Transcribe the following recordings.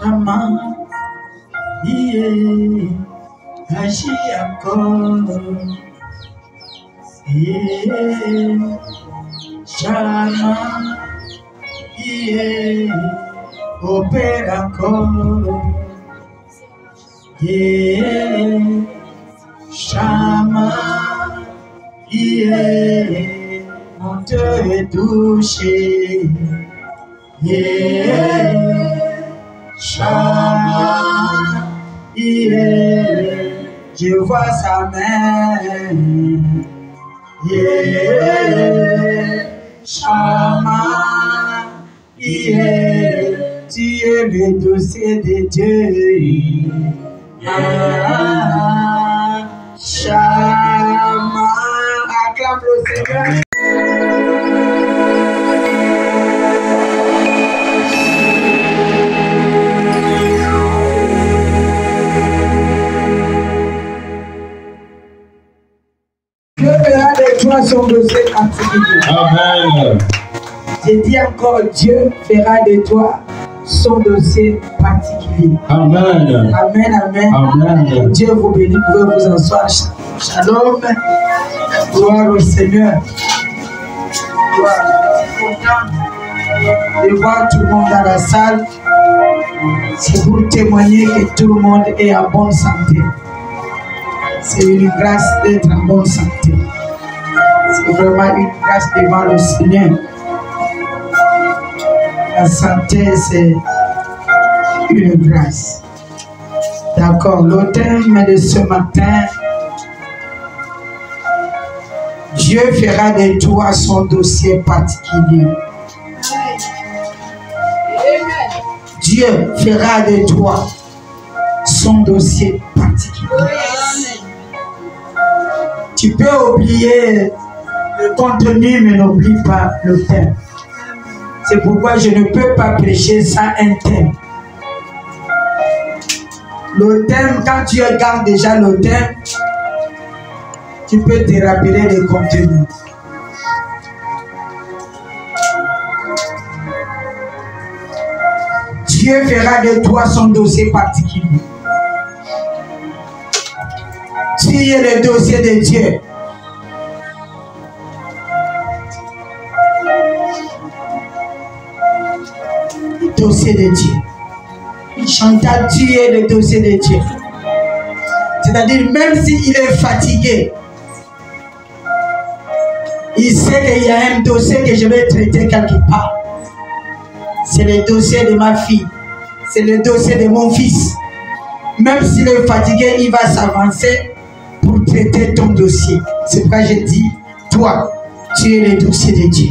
Maman, agis encore. Chama, opère encore. Chama, on te touché. Chama, je vois sa main. Chama, tu es le dossier de Dieu. Chama, acclame le Seigneur. Dieu fera de toi son dossier particulier. Amen. J'ai dit encore, Dieu fera de toi son dossier particulier. Amen. Amen, amen. Amen. Dieu vous bénisse, vous pouvez vous asseoir. Shalom. Gloire au Seigneur. Gloire. De voir tout le monde dans la salle, c'est pour témoigner que tout le monde est en bonne santé. C'est une grâce d'être en bonne santé. C'est vraiment une grâce devant le Seigneur. La santé, c'est une grâce. D'accord, le thème de ce matin, Dieu fera de toi son dossier particulier. Dieu fera de toi son dossier particulier. Tu peux oublier le contenu, mais n'oublie pas le thème. C'est pourquoi je ne peux pas prêcher sans un thème. Le thème, quand tu regardes déjà le thème, tu peux te rappeler le contenu. Dieu fera de toi son dossier particulier. Tu es le dossier de Dieu. Le dossier de Dieu. Chantal, tu es le dossier de Dieu. C'est-à-dire, même s'il est fatigué, il sait qu'il y a un dossier que je vais traiter quelque part. C'est le dossier de ma fille. C'est le dossier de mon fils. Même s'il est fatigué, il va s'avancer pour traiter ton dossier. C'est pourquoi je dis, toi, tu es le dossier de Dieu.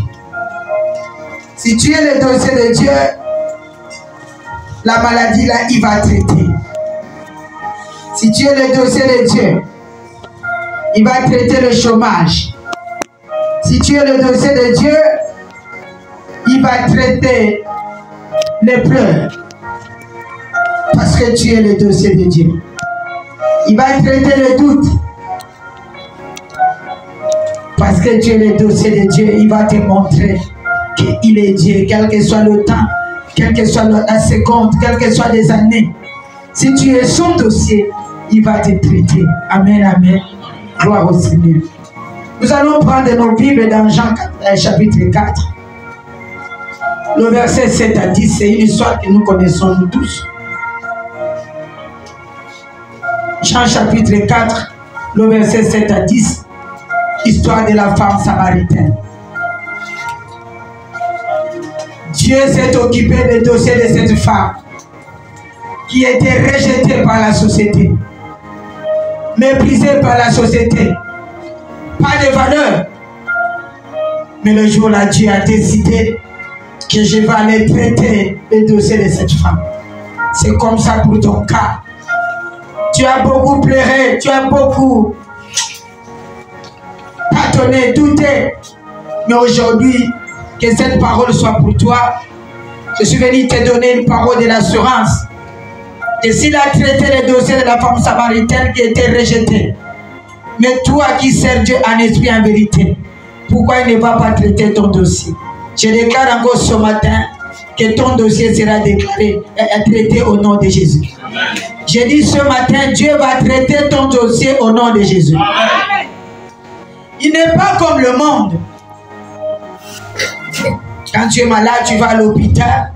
Si tu es le dossier de Dieu, la maladie là, il va traiter. Si tu es le dossier de Dieu, il va traiter le chômage. Si tu es le dossier de Dieu, il va traiter les pleurs. Parce que tu es le dossier de Dieu. Il va traiter le doute. Parce que tu es le dossier de Dieu, il va te montrer qu'il est Dieu, quel que soit le temps, quelle que soit la seconde, quelles que soient les années. Si tu es son dossier, il va te traiter. Amen, amen. Gloire au Seigneur. Nous allons prendre nos Bibles dans Jean chapitre 4. Le verset 7 à 10, c'est une histoire que nous connaissons nous tous. Jean chapitre 4, le verset 7 à 10, histoire de la femme samaritaine. Dieu s'est occupé du dossier de cette femme qui était rejetée par la société, méprisée par la société, pas de valeur. Mais le jour-là, Dieu a décidé que je vais aller traiter le dossier de cette femme. C'est comme ça pour ton cas. Tu as beaucoup pleuré, tu as beaucoup tâtonné, douté. Mais aujourd'hui, que cette parole soit pour toi. Je suis venu te donner une parole de l'assurance. Que s'il a traité le dossier de la femme samaritaine qui était rejetée, mais toi qui sers Dieu en esprit en vérité, pourquoi il ne va pas traiter ton dossier? Je déclare encore ce matin que ton dossier sera déclaré, traité au nom de Jésus. J'ai dit ce matin, Dieu va traiter ton dossier au nom de Jésus. Il n'est pas comme le monde. Quand tu es malade, tu vas à l'hôpital.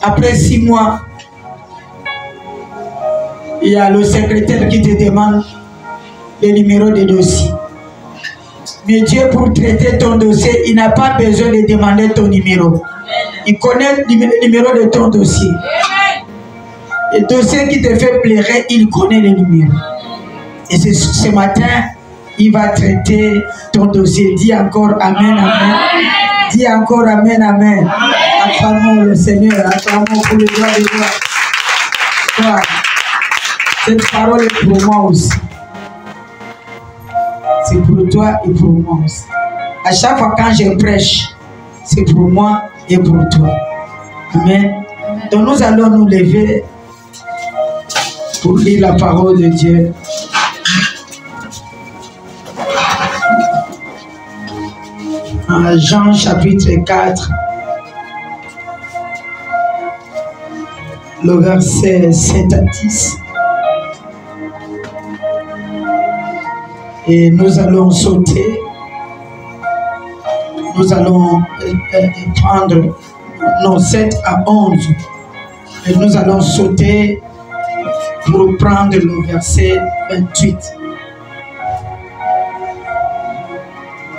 Après 6 mois, il y a le secrétaire qui te demande le numéro de dossier. Mais Dieu, pour traiter ton dossier, il n'a pas besoin de demander ton numéro. Il connaît le numéro de ton dossier. Le dossier qui te fait pleurer, il connaît le numéro. Et ce matin, il va traiter ton dossier. Dis encore Amen, Amen. Dis encore Amen, Amen. Acclamons le Seigneur, acclamons pour le droit de Dieu. Cette parole est pour moi aussi. C'est pour toi et pour moi aussi. À chaque fois quand je prêche, c'est pour moi et pour toi. Amen. Donc nous allons nous lever pour lire la parole de Dieu. En Jean chapitre 4, le verset 7 à 10. Et nous allons sauter. Nous allons prendre nos 7 à 11. Et nous allons sauter pour prendre le verset 28.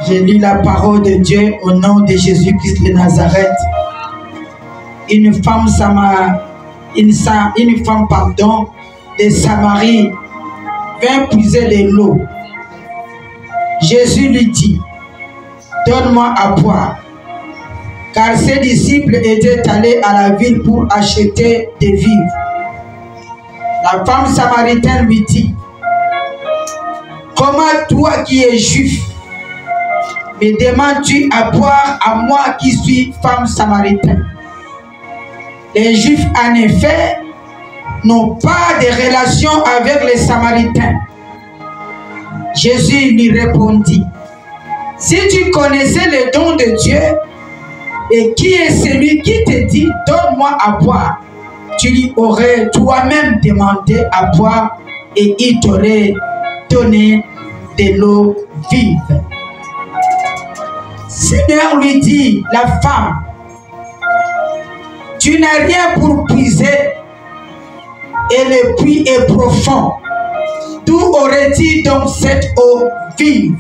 Je lis la parole de Dieu au nom de Jésus-Christ de Nazareth. Une femme de Samarie vint puiser de l'eau. Jésus lui dit, donne-moi à boire. Car ses disciples étaient allés à la ville pour acheter des vivres. La femme samaritaine lui dit, comment toi qui es juif, me demandes-tu à boire à moi qui suis femme samaritaine? Les Juifs, en effet, n'ont pas de relation avec les Samaritains. Jésus lui répondit, si tu connaissais le don de Dieu, et qui est celui qui te dit, donne-moi à boire, tu lui aurais toi-même demandé à boire, et il t'aurait donné de l'eau vive. Seigneur lui dit, la femme, tu n'as rien pour puiser et le puits est profond. D'où aurais-tu donc cette eau vive?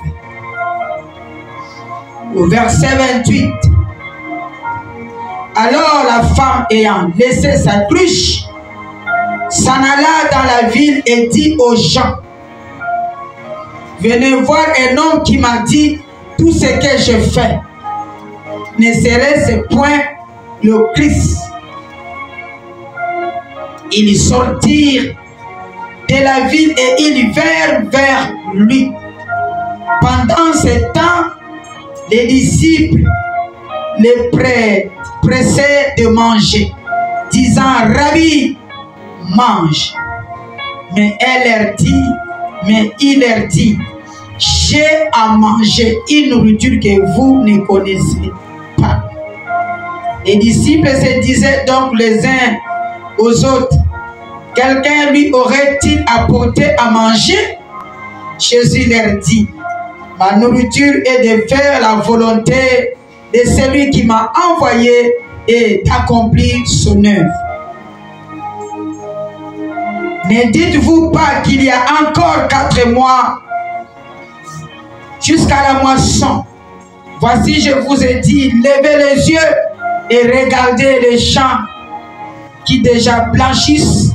Au verset 28. Alors la femme ayant laissé sa cruche, s'en alla dans la ville et dit aux gens, venez voir un homme qui m'a dit tout ce que je fais. Ne serait-ce point le Christ? Ils sortirent de la ville et ils vinrent vers lui. Pendant ce temps, les disciples les pressaient de manger, disant, Rabbi, mange. Mais il leur dit, j'ai à manger une nourriture que vous ne connaissez pas. Les disciples se disaient donc les uns aux autres, quelqu'un lui aurait-il apporté à manger? Jésus leur dit, ma nourriture est de faire la volonté de celui qui m'a envoyé et d'accomplir son œuvre. Ne dites-vous pas qu'il y a encore 4 mois jusqu'à la moisson? Voici, je vous ai dit, levez les yeux et regardez les champs qui déjà blanchissent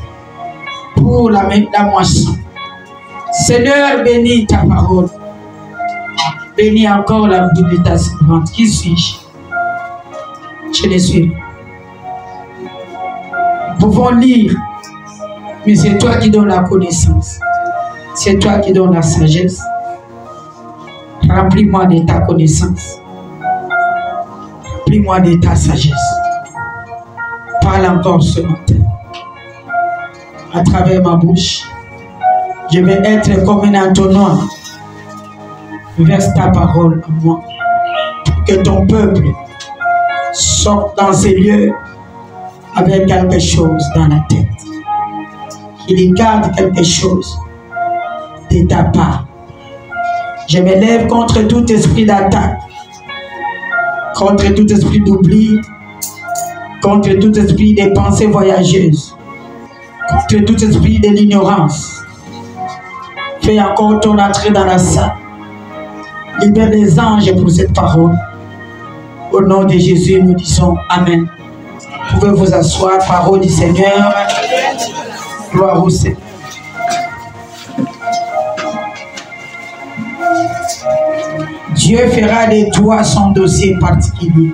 pour la moisson. Seigneur, bénis ta parole. Bénis encore la vie de ta servante. Qui suis-je? Je le suis. Nous pouvons lire, mais c'est toi qui donnes la connaissance. C'est toi qui donnes la sagesse. Remplis-moi de ta connaissance. Remplis-moi de ta sagesse. Parle encore ce matin. À travers ma bouche, je vais être comme un entonnoir. Verse ta parole en moi. Pour que ton peuple sorte dans ces lieux avec quelque chose dans la tête. Qu'il garde quelque chose de ta part. Je me lève contre tout esprit d'attaque, contre tout esprit d'oubli, contre tout esprit de pensées voyageuses, contre tout esprit de l'ignorance. Fais encore ton entrée dans la salle. Libère les anges pour cette parole. Au nom de Jésus, nous disons Amen. Vous pouvez vous asseoir, parole du Seigneur. Gloire au Seigneur. Dieu fera de toi son dossier particulier.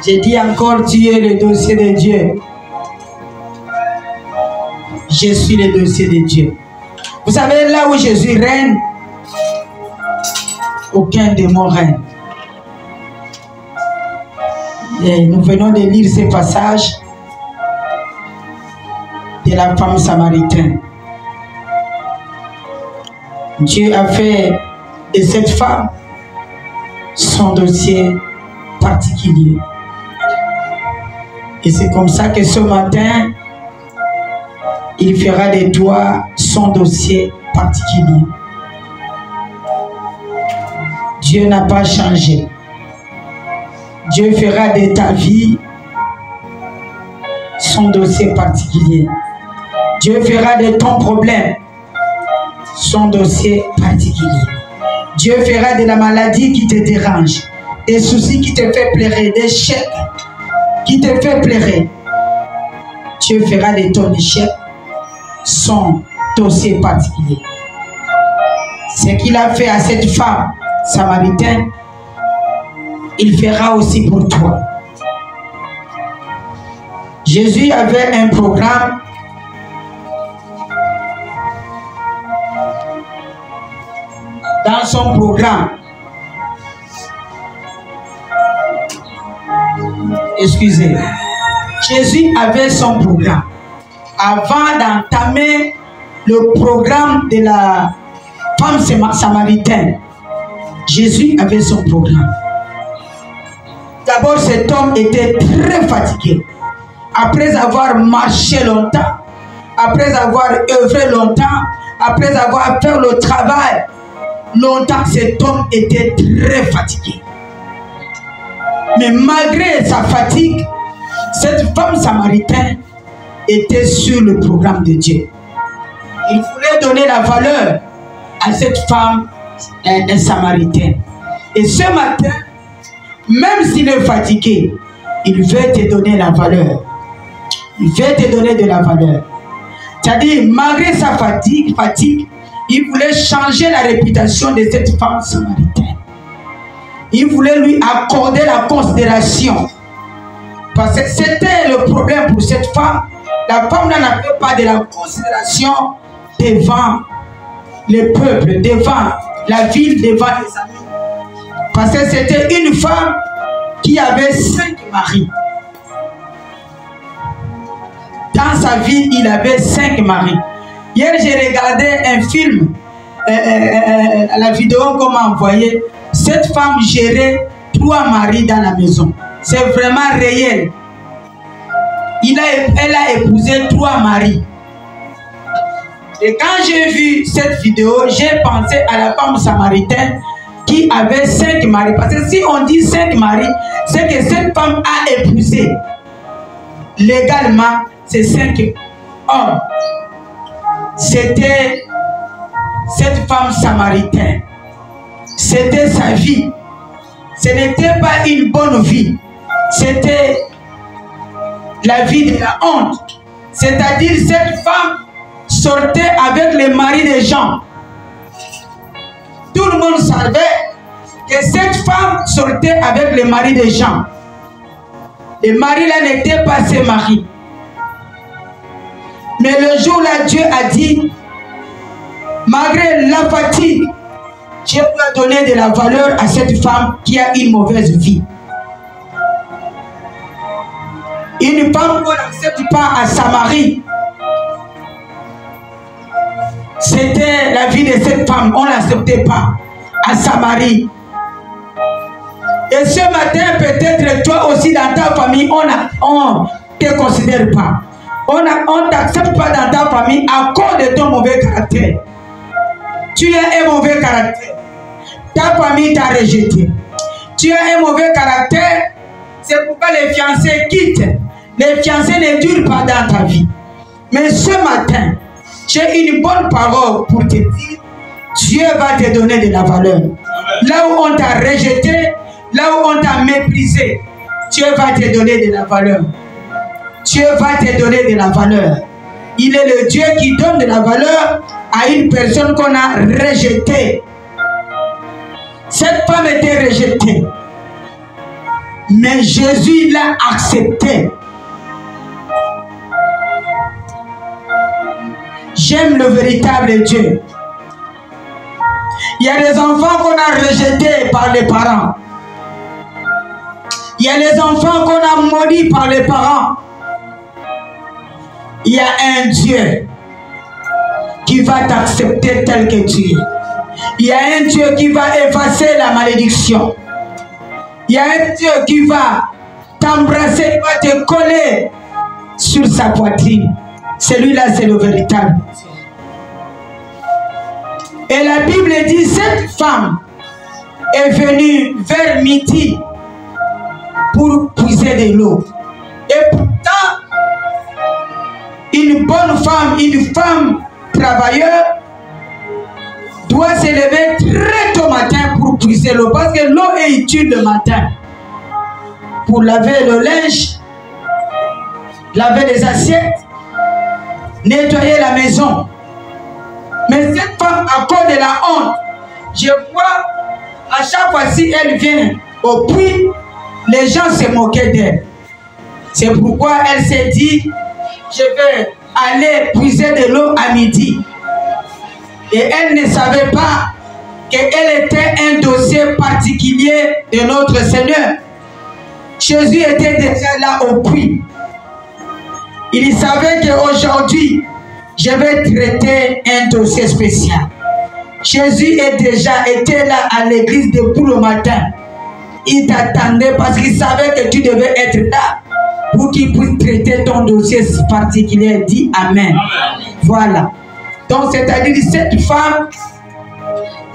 J'ai dit encore, tu es le dossier de Dieu. Je suis le dossier de Dieu. Vous savez, là où Jésus règne, aucun démon règne. Et nous venons de lire ces passages de la femme samaritaine. Dieu a fait de cette femme son dossier particulier. Et c'est comme ça que ce matin, il fera de toi son dossier particulier. Dieu n'a pas changé. Dieu fera de ta vie son dossier particulier. Dieu fera de ton problème son dossier particulier. Dieu fera de la maladie qui te dérange, des soucis qui te fait pleurer, des échecs qui te fait pleurer. Dieu fera de ton échec son dossier particulier. Ce qu'il a fait à cette femme samaritaine, il fera aussi pour toi. Jésus avait un programme dans son programme. Excusez. Jésus avait son programme. Avant d'entamer le programme de la femme samaritaine, Jésus avait son programme. D'abord, cet homme était très fatigué. Après avoir marché longtemps, après avoir œuvré longtemps, après avoir fait le travail longtemps, cet homme était très fatigué. Mais malgré sa fatigue, cette femme samaritaine était sur le programme de Dieu. Il voulait donner la valeur à cette femme samaritaine. Et ce matin, même s'il est fatigué, il veut te donner la valeur. Il veut te donner de la valeur. C'est-à-dire, malgré sa fatigue, il voulait changer la réputation de cette femme samaritaine. Il voulait lui accorder la considération. Parce que c'était le problème pour cette femme. La femme n'avait pas de la considération devant le peuple, devant la ville, devant les amis. Parce que c'était une femme qui avait 5 maris. Dans sa vie, il avait 5 maris. Hier, j'ai regardé un film, la vidéo qu'on m'a envoyée. Cette femme gérait 3 maris dans la maison. C'est vraiment réel. Elle a épousé 3 maris. Et quand j'ai vu cette vidéo, j'ai pensé à la femme samaritaine qui avait 5 maris. Parce que si on dit 5 maris, c'est que cette femme a épousé. Légalement, c'est 5 hommes. C'était cette femme samaritaine. C'était sa vie. Ce n'était pas une bonne vie. C'était la vie de la honte. C'est-à-dire cette femme sortait avec les maris des gens. Tout le monde savait que cette femme sortait avec les maris des gens. Les maris là n'étaient pas ses maris. Mais le jour là, Dieu a dit, malgré la fatigue, Dieu doit donner de la valeur à cette femme qui a une mauvaise vie. Une femme qu'on n'accepte pas à Samarie. C'était la vie de cette femme, on ne l'acceptait pas à Samarie. Et Et ce matin, peut-être toi aussi dans ta famille, on ne te considère pas. On ne t'accepte pas dans ta famille à cause de ton mauvais caractère. Tu as un mauvais caractère. Ta famille t'a rejeté. Tu as un mauvais caractère. C'est pourquoi les fiancés quittent. Les fiancés ne durent pas dans ta vie. Mais ce matin, j'ai une bonne parole pour te dire, Dieu va te donner de la valeur. Amen. Là où on t'a rejeté, là où on t'a méprisé, Dieu va te donner de la valeur. Dieu va te donner de la valeur. Il est le Dieu qui donne de la valeur à une personne qu'on a rejetée. Cette femme était rejetée. Mais Jésus l'a acceptée. J'aime le véritable Dieu. Il y a des enfants qu'on a rejetés par les parents. Il y a des enfants qu'on a maudits par les parents. Il y a un Dieu qui va t'accepter tel que tu es. Il y a un Dieu qui va effacer la malédiction. Il y a un Dieu qui va t'embrasser, qui va te coller sur sa poitrine. Celui-là, c'est le véritable. Et la Bible dit, cette femme est venue vers midi pour puiser de l'eau. Et pourtant, une bonne femme, une femme travailleuse, doit se lever très tôt matin pour puiser l'eau. Parce que l'eau est utile le matin. Pour laver le linge, laver les assiettes, nettoyer la maison. Mais cette femme, à cause de la honte, je vois, à chaque fois si elle vient au puits, les gens se moquaient d'elle. C'est pourquoi elle s'est dit, je vais aller puiser de l'eau à midi. Et elle ne savait pas qu'elle était un dossier particulier de notre Seigneur. Jésus était déjà là au puits. Il savait qu'aujourd'hui, je vais traiter un dossier spécial. Jésus était là à l'église depuis le matin. Il t'attendait parce qu'il savait que tu devais être là pour qu'il puisse traiter ton dossier particulier. Dis Amen. Amen. Voilà. Donc, c'est-à-dire que cette femme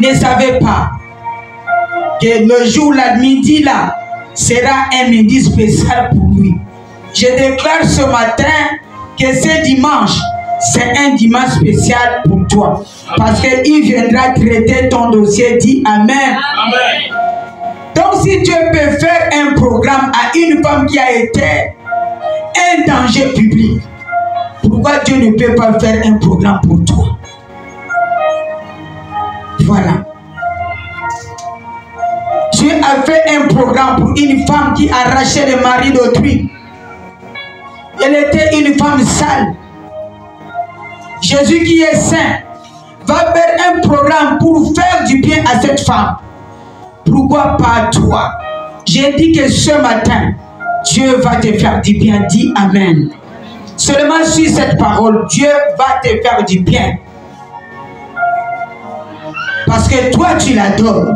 ne savait pas que le jour, la midi là, sera un midi spécial pour lui. Je déclare ce matin que ce dimanche, c'est un dimanche spécial pour toi. Parce qu'il viendra traiter ton dossier. Dis Amen. Amen. Donc si Dieu peut faire un programme à une femme qui a été un danger public, pourquoi Dieu ne peut pas faire un programme pour toi? Voilà. Dieu a fait un programme pour une femme qui arrachait le mari d'autrui. Elle était une femme sale. Jésus qui est saint va faire un programme pour faire du bien à cette femme. Pourquoi pas toi? J'ai dit que ce matin, Dieu va te faire du bien. Dis Amen. Seulement sur cette parole, Dieu va te faire du bien. Parce que toi, tu l'adores.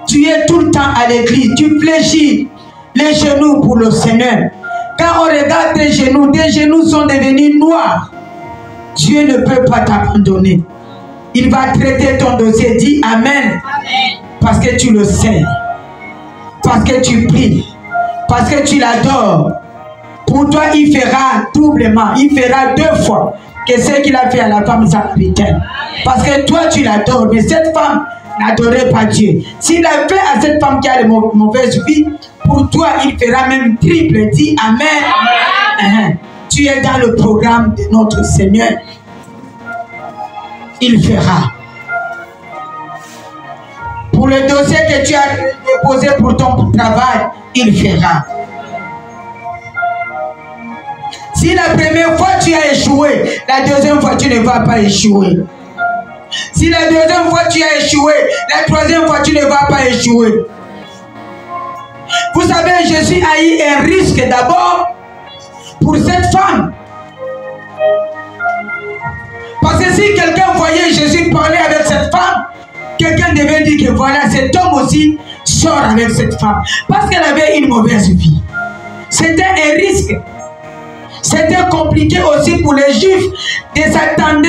Tu es tout le temps à l'église. Tu fléchis les genoux pour le Seigneur. Quand on regarde tes genoux sont devenus noirs. Dieu ne peut pas t'abandonner. Il va traiter ton dossier. Dis Amen. Amen. Parce que tu le sais. Parce que tu pries. Parce que tu l'adores. Pour toi, il fera doublement. Il fera 2 fois que ce qu'il a fait à la femme samaritaine. Parce que toi, tu l'adores. Mais cette femme n'adorait pas Dieu. S'il a fait à cette femme qui a de mauvaises vies, pour toi, il fera même triple. Dis Amen. Amen. Tu es dans le programme de notre Seigneur. Il fera. Pour le dossier que tu as déposé pour ton travail, il fera. Si la première fois tu as échoué, la deuxième fois tu ne vas pas échouer. Si la deuxième fois tu as échoué, la troisième fois tu ne vas pas échouer. Vous savez, Jésus a eu un risque d'abord pour cette femme. Parce que si quelqu'un voyait Jésus parler avec cette femme, quelqu'un devait dire que voilà, cet homme aussi, ce sort avec cette femme parce qu'elle avait une mauvaise vie. C'était un risque. C'était compliqué aussi pour les Juifs de s'entendre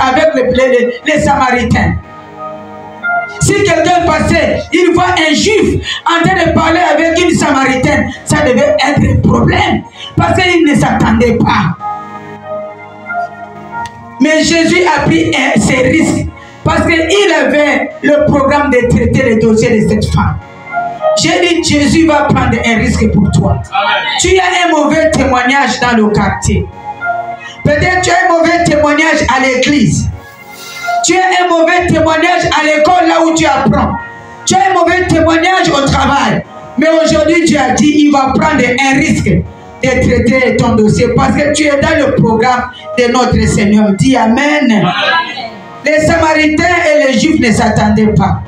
avec les Samaritains. Si quelqu'un passait, il voit un Juif en train de parler avec une Samaritaine, ça devait être un problème parce qu'ils ne s'attendaient pas. Mais Jésus a pris ses risques parce qu'il avait le programme de traiter le dossier de cette femme. J'ai dit, Jésus va prendre un risque pour toi. Amen. Tu as un mauvais témoignage dans le quartier. Peut-être tu as un mauvais témoignage à l'église. Tu as un mauvais témoignage à l'école là où tu apprends. Tu as un mauvais témoignage au travail. Mais aujourd'hui, tu as dit, il va prendre un risque de traiter ton dossier parce que tu es dans le programme de notre Seigneur. Dis Amen. Amen. Les Samaritains et les Juifs ne s'attendaient pas.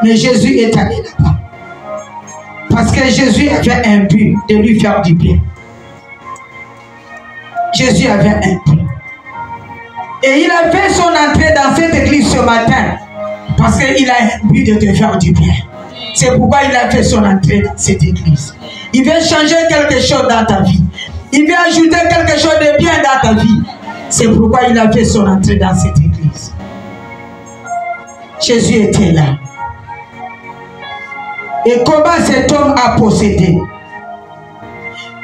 Mais Jésus est allé là-bas. Parce que Jésus avait un but de lui faire du bien. Jésus avait un but. Et il a fait son entrée dans cette église ce matin. Parce qu'il a un but de te faire du bien. C'est pourquoi il a fait son entrée dans cette église. Il veut changer quelque chose dans ta vie. Il veut ajouter quelque chose de bien dans ta vie. C'est pourquoi il a fait son entrée dans cette église. Jésus était là. Et comment cet homme a possédé?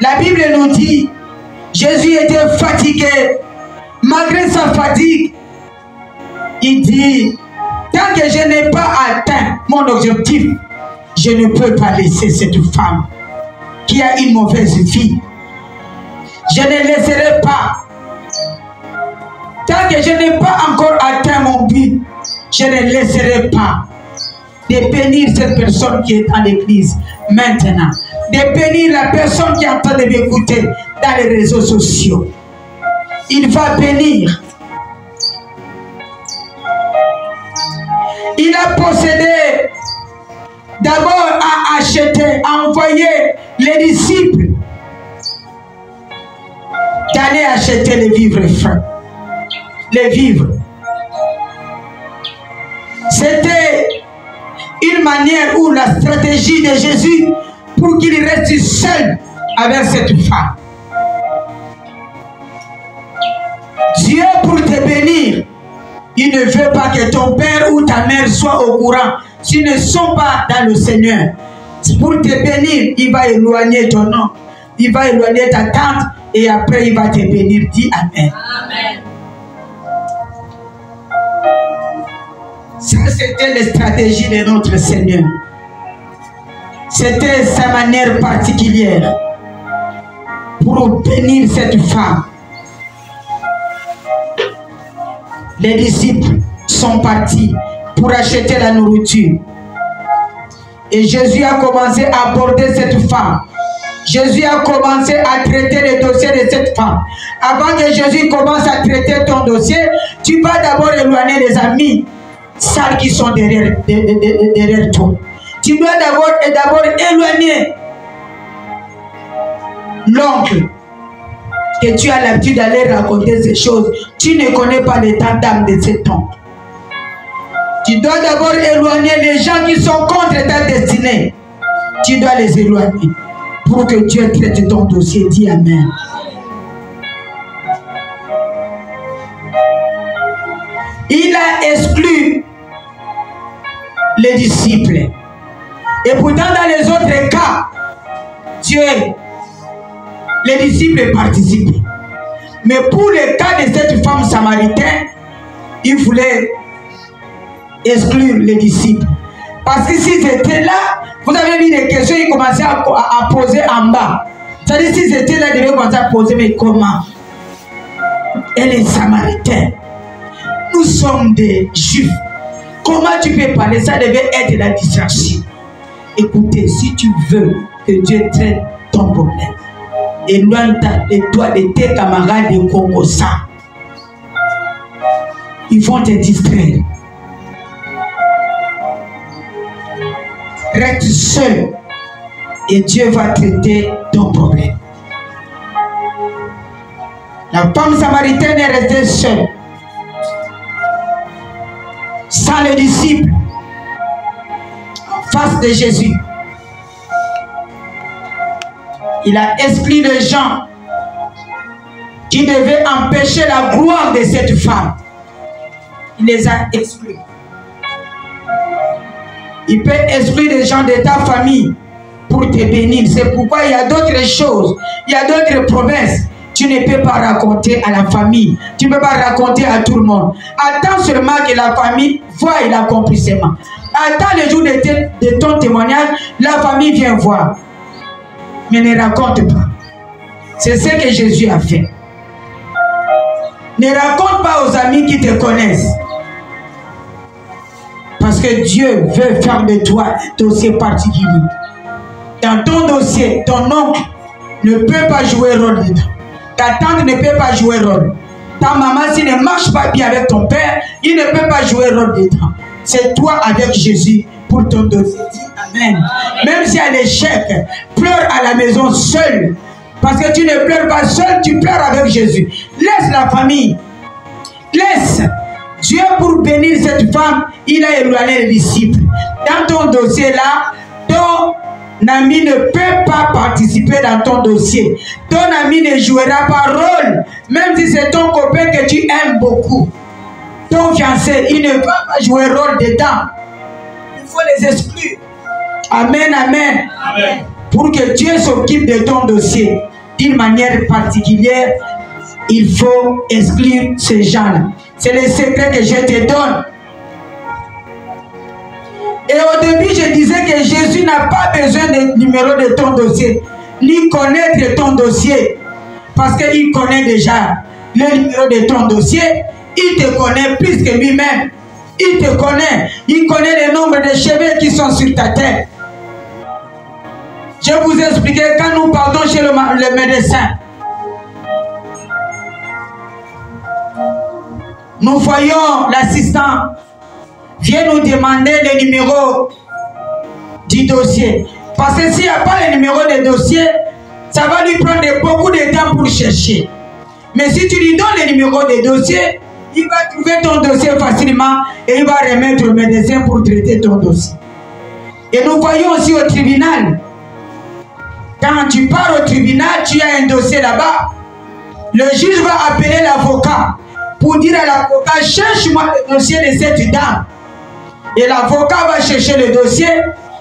La Bible nous dit, Jésus était fatigué. Malgré sa fatigue, il dit, tant que je n'ai pas atteint mon objectif, je ne peux pas laisser cette femme qui a une mauvaise vie. Je ne laisserai pas. Tant que je n'ai pas encore atteint mon but, je ne laisserai pas de bénir cette personne qui est dans l'église maintenant. De bénir la personne qui est en train de m'écouter dans les réseaux sociaux. Il va bénir. Il a possédé. D'abord à acheter, à envoyer les disciples d'aller acheter les vivres frais. Les vivres. C'était une manière où la stratégie de Jésus pour qu'il reste seul avec cette femme. Dieu pour te bénir, il ne veut pas que ton père ou ta mère soient au courant. S'ils ne sont pas dans le Seigneur, pour te bénir, il va éloigner ton nom, il va éloigner ta tante et après il va te bénir. Dis Amen. Amen. Ça, c'était la stratégie de notre Seigneur. C'était sa manière particulière pour bénir cette femme. Les disciples sont partis pour acheter la nourriture. Et Jésus a commencé à aborder cette femme. Jésus a commencé à traiter le dossier de cette femme. Avant que Jésus commence à traiter ton dossier, tu vas d'abord éloigner les amis sales qui sont derrière toi. Tu dois d'abord éloigner l'oncle que tu as l'habitude d'aller raconter ces choses. Tu ne connais pas l'état d'âme de cet oncle. Tu dois d'abord éloigner les gens qui sont contre ta destinée. Tu dois les éloigner pour que Dieu traite ton dossier. Dis Amen. Il a exclu les disciples. Et pourtant, dans les autres cas, Dieu, les disciples participaient. Mais pour le cas de cette femme samaritaine, il voulait exclure les disciples. Parce que s'ils étaient là, vous avez vu des questions, ils commençaient à poser en bas. C'est-à-dire, s'ils étaient là, ils devaient commencer à poser, mais comment? Et les Samaritains, nous sommes des Juifs. Comment tu peux parler? Ça devait être la distraction. Écoutez, si tu veux que Dieu traite ton problème, éloigne de toi de tes camarades de Congo ça. Ils vont te distraire. Reste seul et Dieu va traiter ton problème. La femme samaritaine est restée seule, sans les disciples face de Jésus. Il a exclu les gens qui devaient empêcher la gloire de cette femme. Il les a exclus. Il peut exclure les gens de ta famille pour te bénir. C'est pourquoi il y a d'autres choses, il y a d'autres promesses. Tu ne peux pas raconter à la famille. Tu ne peux pas raconter à tout le monde. Attends seulement que la famille voie l'accomplissement. Attends le jour de ton témoignage, la famille vient voir. Mais ne raconte pas. C'est ce que Jésus a fait. Ne raconte pas aux amis qui te connaissent. Parce que Dieu veut faire de toi un dossier particulier. Dans ton dossier, ton oncle ne peut pas jouer rôle dedans. Ta tante ne peut pas jouer rôle. Ta maman, s'il ne marche pas bien avec ton père, il ne peut pas jouer rôle dedans. C'est toi avec Jésus pour ton dossier. Amen. Même si à l'échec, pleure à la maison seul. Parce que tu ne pleures pas seul, tu pleures avec Jésus. Laisse la famille. Laisse. Dieu, pour bénir cette femme, il a éloigné les disciples. Dans ton dossier là, ton ami ne peut pas participer dans ton dossier. Ton ami ne jouera pas rôle, même si c'est ton copain que tu aimes beaucoup. Ton fiancé, il ne va pas jouer rôle dedans. Il faut les exclure. Amen, amen. Amen. Pour que Dieu s'occupe de ton dossier d'une manière particulière, il faut exclure ces gens-là. C'est le secret que je te donne. Et au début, je disais que Jésus n'a pas besoin de numéro de ton dossier, ni connaître ton dossier. Parce qu'il connaît déjà le numéro de ton dossier. Il te connaît plus que lui-même. Il te connaît. Il connaît le nombre de cheveux qui sont sur ta tête. Je vous ai expliqué quand nous partons chez le médecin. Nous voyons l'assistant vient nous demander le numéro du dossier. Parce que s'il n'y a pas le numéro de dossier, ça va lui prendre beaucoup de temps pour chercher. Mais si tu lui donnes le numéro de dossier, il va trouver ton dossier facilement et il va remettre au médecin pour traiter ton dossier. Et nous voyons aussi au tribunal. Quand tu pars au tribunal, tu as un dossier là-bas. Le juge va appeler l'avocat pour dire à l'avocat, cherche-moi le dossier de cette dame. Et l'avocat va chercher le dossier.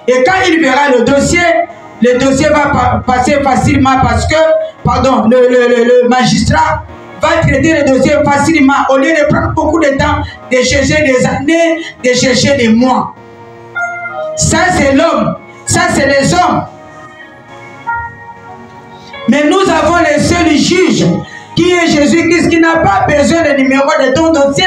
Et quand il verra le dossier va passer facilement parce que, pardon, le magistrat va traiter le dossier facilement au lieu de prendre beaucoup de temps, de chercher des années, de chercher des mois. Ça, c'est l'homme. Ça, c'est les hommes. Mais nous avons le seul juge qui est Jésus-Christ, qui n'a pas besoin de numéro de ton dossier.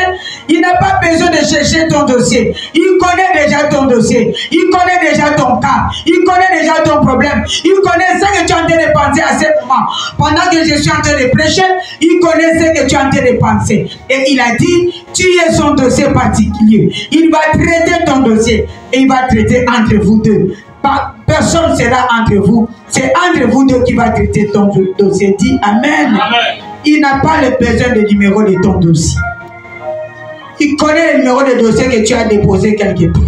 Il n'a pas besoin de chercher ton dossier. Il connaît déjà ton dossier. Il connaît déjà ton cas. Il connaît déjà ton problème. Il connaît ce que tu es en train de penser à ce moment. Pendant que je suis en train de prêcher, il connaît ce que tu es en train de penser. Et il a dit, tu es son dossier particulier. Il va traiter ton dossier. Et il va traiter entre vous deux. Personne ne sera entre vous. C'est entre vous deux qui va traiter ton dossier. Dis Amen. Amen. Il n'a pas le besoin de numéro de ton dossier. Il connaît le numéro de dossier que tu as déposé quelque part.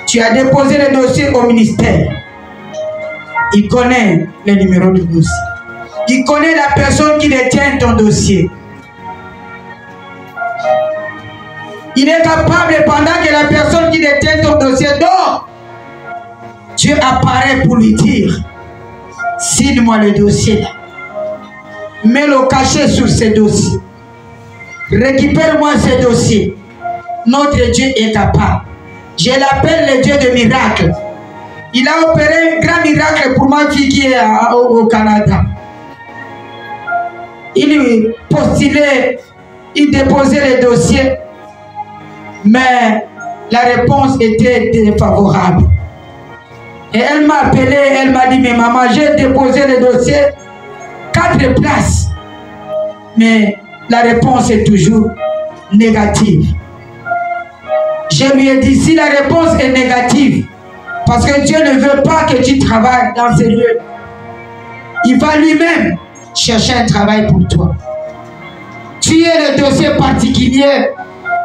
Tu as déposé le dossier au ministère. Il connaît le numéro du dossier. Il connaît la personne qui détient ton dossier. Il est capable, pendant que la personne qui détient ton dossier dort, Dieu apparaît pour lui dire, signe-moi le dossier là. Mets-le caché sur ce dossier. Récupère-moi ce dossier. Notre Dieu est capable. Je l'appelle le Dieu de miracles. Il a opéré un grand miracle pour ma fille qui est au Canada. Il postulait, il déposait le dossier, mais la réponse était défavorable. Et elle m'a appelé, elle m'a dit, mais maman, j'ai déposé le dossier, 4 places. Mais la réponse est toujours négative. Je lui ai dit, si la réponse est négative, parce que Dieu ne veut pas que tu travailles dans ces lieux, il va lui-même chercher un travail pour toi. Tu es le dossier particulier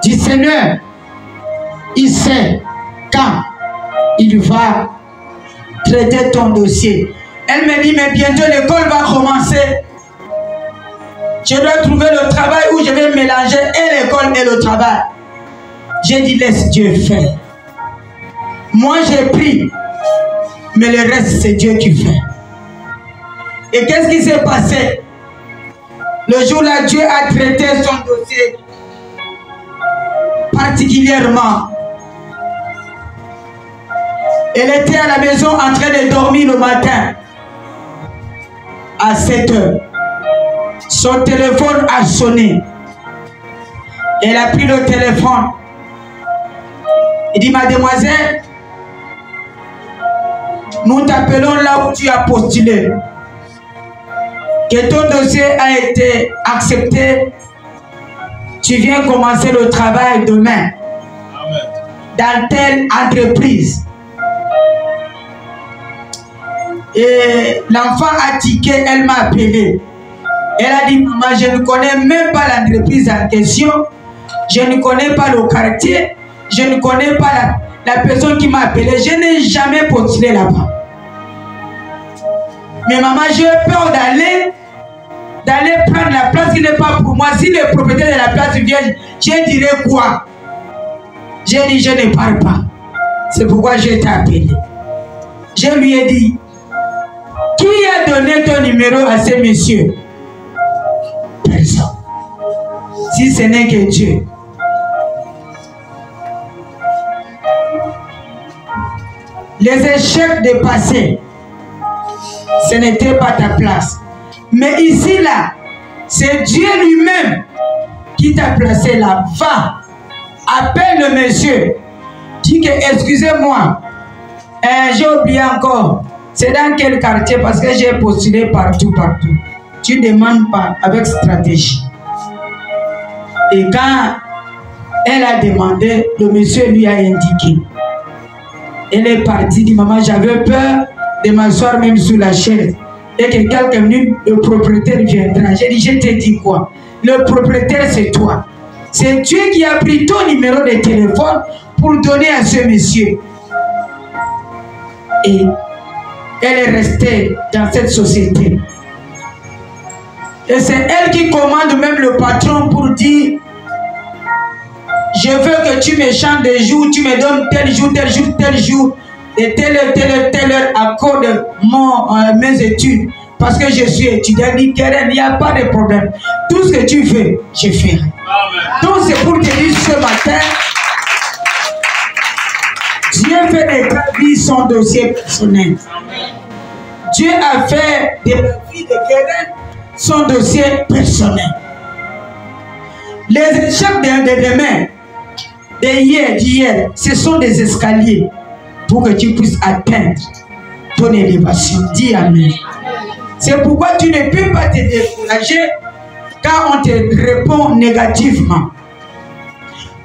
du Seigneur. Il sait quand il va traiter ton dossier. Elle me dit, mais bientôt l'école va commencer. Je dois trouver le travail où je vais mélanger et l'école et le travail. J'ai dit, laisse Dieu faire. Moi, j'ai pris, mais le reste, c'est Dieu qui fait. Et qu'est-ce qui s'est passé? Le jour-là, Dieu a traité son dossier particulièrement. Elle était à la maison en train de dormir le matin à 7 heures. Son téléphone a sonné. Elle a pris le téléphone. Il dit, mademoiselle, nous t'appelons là où tu as postulé. Que ton dossier a été accepté. Tu viens commencer le travail demain. Amen. Dans telle entreprise. Et l'enfant a tiqué, elle m'a appelé. Elle a dit, maman, je ne connais même pas l'entreprise en question. Je ne connais pas le quartier. Je ne connais pas la personne qui m'a appelé. Je n'ai jamais postulé là-bas. Mais maman, j'ai peur d'aller prendre la place qui n'est pas pour moi. Si le propriétaire de la place vient, je dirais quoi? J'ai dit, je ne parle pas. C'est pourquoi je t'ai appelé. Je lui ai dit, qui a donné ton numéro à ce monsieur? Personne. Si ce n'est que Dieu. Les échecs de passé, ce n'était pas ta place. Mais ici, là, c'est Dieu lui-même qui t'a placé là. Va, appelle le monsieur. Dis que, excusez-moi, j'ai oublié encore. C'est dans quel quartier? Parce que j'ai postulé partout. Tu ne demandes pas avec stratégie. Et quand elle a demandé, le monsieur lui a indiqué. Elle est partie, dit, maman, j'avais peur de m'asseoir même sous la chaise. Et que quelqu'un venu, le propriétaire viendra. J'ai dit, je te dis quoi? Le propriétaire, c'est toi. C'est Dieu qui a pris ton numéro de téléphone pour donner à ce monsieur. Et elle est restée dans cette société. Et c'est elle qui commande même le patron pour dire, je veux que tu me changes des jours, tu me donnes tel jour, et telle heure à cause de mes études. Parce que je suis étudiant, il n'y a pas de problème. Tout ce que tu fais, je ferai. Donc c'est pour te dire ce matin, Dieu fait de ta vie son dossier personnel. Dieu a fait de la vie de Keren son dossier personnel. Les échecs de demain, d'hier, ce sont des escaliers pour que tu puisses atteindre ton élévation. Dis Amen. C'est pourquoi tu ne peux pas te décourager quand on te répond négativement.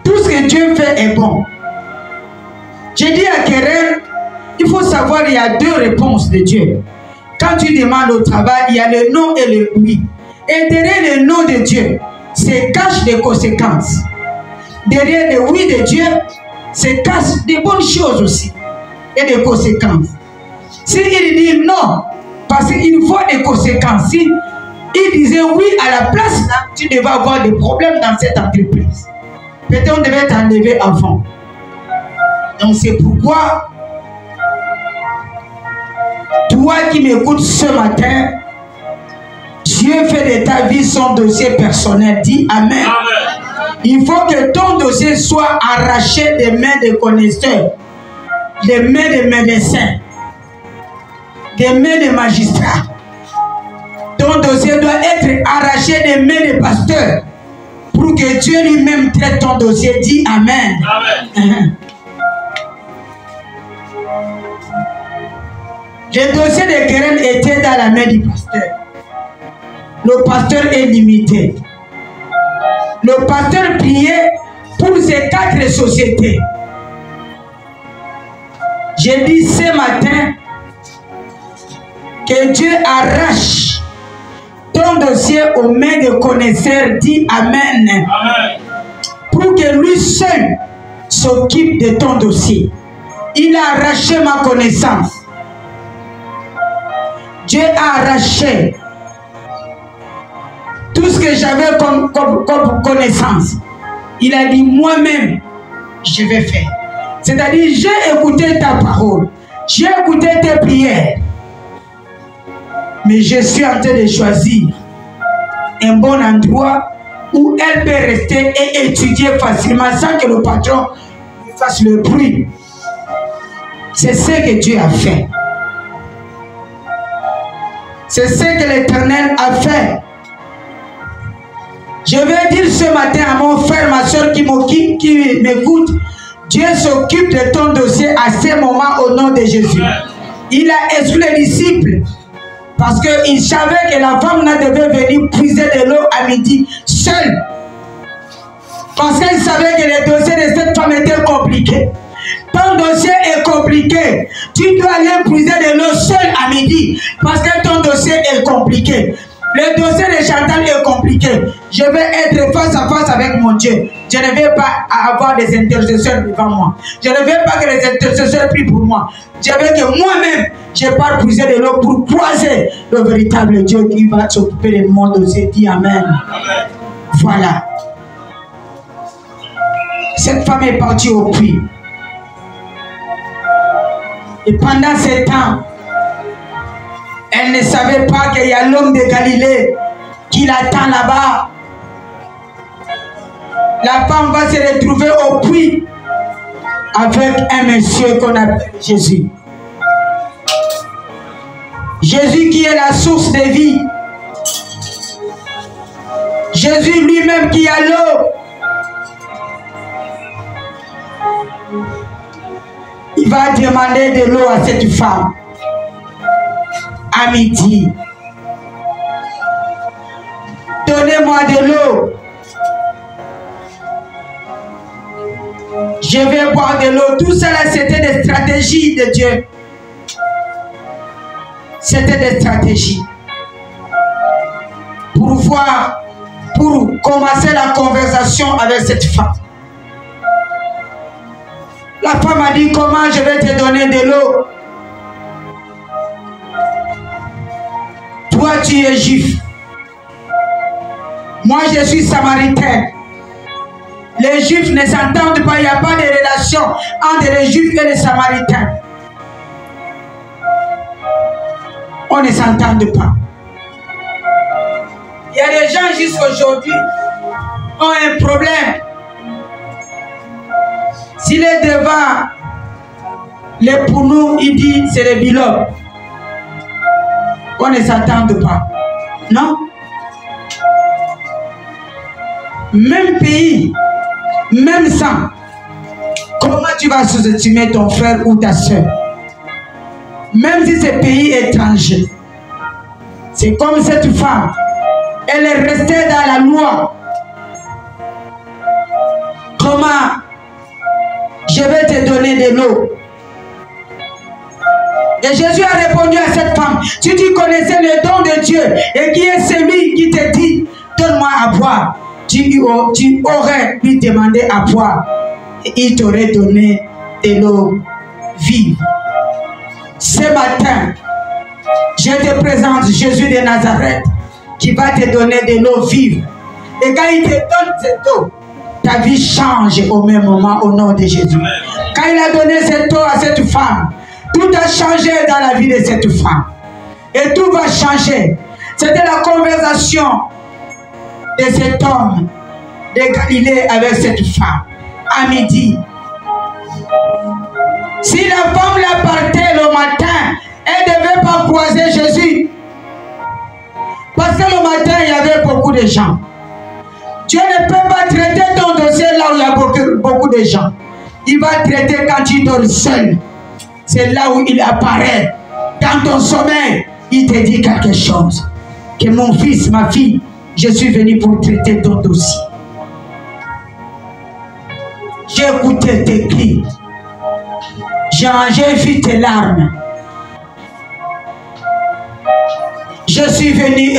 Tout ce que Dieu fait est bon. J'ai dit à Keren, il faut savoir qu'il y a deux réponses de Dieu. Quand tu demandes au travail, il y a le non et le oui. Et derrière le non de Dieu, se cachent des conséquences. Derrière le oui de Dieu, se cachent des bonnes choses aussi. Et des conséquences. S'il dit non, parce qu'il faut des conséquences. Si il disait oui à la place, là, tu devais avoir des problèmes dans cette entreprise. Peut-être on devait t'enlever avant. Donc c'est pourquoi, toi qui m'écoutes ce matin, Dieu fait de ta vie son dossier personnel. Dis Amen. Amen. Il faut que ton dossier soit arraché des mains des connaisseurs, des mains des médecins, des mains des magistrats. Ton dossier doit être arraché des mains des pasteurs pour que Dieu lui-même traite ton dossier. Dis Amen. Amen. Le dossier de Keren était dans la main du pasteur. Le pasteur est limité. Le pasteur priait pour ces 4 sociétés. J'ai dit ce matin que Dieu arrache ton dossier aux mains des connaisseurs. Dis Amen. Amen. Pour que lui seul s'occupe de ton dossier. Il a arraché ma connaissance. Dieu a arraché tout ce que j'avais comme connaissance. Il a dit, moi-même, je vais faire. C'est-à-dire, j'ai écouté ta parole. J'ai écouté tes prières. Mais je suis en train de choisir un bon endroit où elle peut rester et étudier facilement sans que le patron fasse le bruit. C'est ce que Dieu a fait. C'est ce que l'Éternel a fait. Je vais dire ce matin à mon frère, ma soeur qui m'écoute, Dieu s'occupe de ton dossier à ce moment au nom de Jésus. Il a exclu les disciples parce qu'il savait que la femme ne devait venir puiser de l'eau à midi seule. Parce qu'il savait que le dossier de cette femme était compliqué. Ton dossier est compliqué. Tu dois aller puiser de l'eau seule à midi parce que ton dossier est compliqué. Le dossier de Chantal est compliqué. Je vais être face à face avec mon Dieu. Je ne vais pas avoir des intercesseurs devant moi. Je ne veux pas que les intercesseurs prient pour moi. Je veux que moi-même, je pars puiser de l'eau pour croiser le véritable Dieu qui va s'occuper de mon dossier. Dis Amen. Amen. Voilà. Cette femme est partie au puits. Et pendant ce temps, elle ne savait pas qu'il y a l'homme de Galilée qui l'attend là-bas. La femme va se retrouver au puits avec un monsieur qu'on appelle Jésus. Jésus qui est la source de vie. Jésus lui-même qui a l'eau. Il va demander de l'eau à cette femme. À midi. Donnez-moi de l'eau. Je vais boire de l'eau. Tout cela, c'était des stratégies de Dieu. C'était des stratégies. Pour voir, pour commencer la conversation avec cette femme. La femme a dit, comment je vais te donner de l'eau? Toi, tu es juif. Moi, je suis samaritain. Les juifs ne s'entendent pas. Il n'y a pas de relation entre les juifs et les samaritains. On ne s'entend pas. Il y a des gens jusqu'aujourd'hui ont un problème. S'il est devant les pounous, il dit c'est le bilob. On ne s'attend pas. Non? Même pays, même sang. Comment tu vas sous-estimer ton frère ou ta soeur? Même si c'est pays étranger. C'est comme cette femme. Elle est restée dans la loi. Comment je vais te donner de l'eau? Et Jésus a répondu à cette femme, si tu connaissais le don de Dieu et qui est celui qui te dit, donne-moi à boire, tu aurais lui demandé à boire et il t'aurait donné de l'eau vive. Ce matin, je te présente Jésus de Nazareth qui va te donner de l'eau vive. Et quand il te donne cette eau, ta vie change au même moment au nom de Jésus. Quand il a donné cette eau à cette femme, tout a changé dans la vie de cette femme. Et tout va changer. C'était la conversation de cet homme de Galilée avec cette femme à midi. Si la femme la partait le matin, elle ne devait pas croiser Jésus. Parce que le matin, il y avait beaucoup de gens. Dieu ne peut pas traiter ton dossier là où il y a beaucoup de gens. Il va traiter quand tu dors seul. C'est là où il apparaît. Dans ton sommeil, il te dit quelque chose. Que mon fils, ma fille, je suis venu pour traiter ton dossier. J'ai écouté tes cris. J'ai vu tes larmes. Je suis venu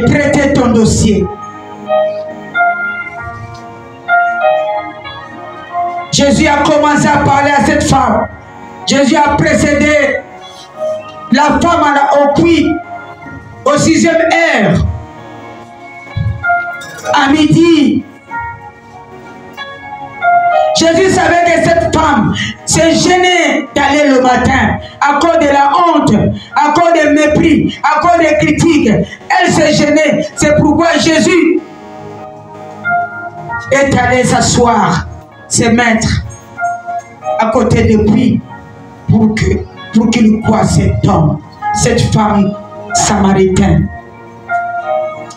traiter ton dossier. Je Jésus a commencé à parler à cette femme. Jésus a précédé la femme au puits, au 6e heure, à midi. Jésus savait que cette femme s'est gênée d'aller le matin à cause de la honte, à cause des mépris, à cause des critiques. Elle s'est gênée. C'est pourquoi Jésus est allé s'asseoir, se mettre à côté de lui pour qu'il croie cet homme, cette femme samaritaine.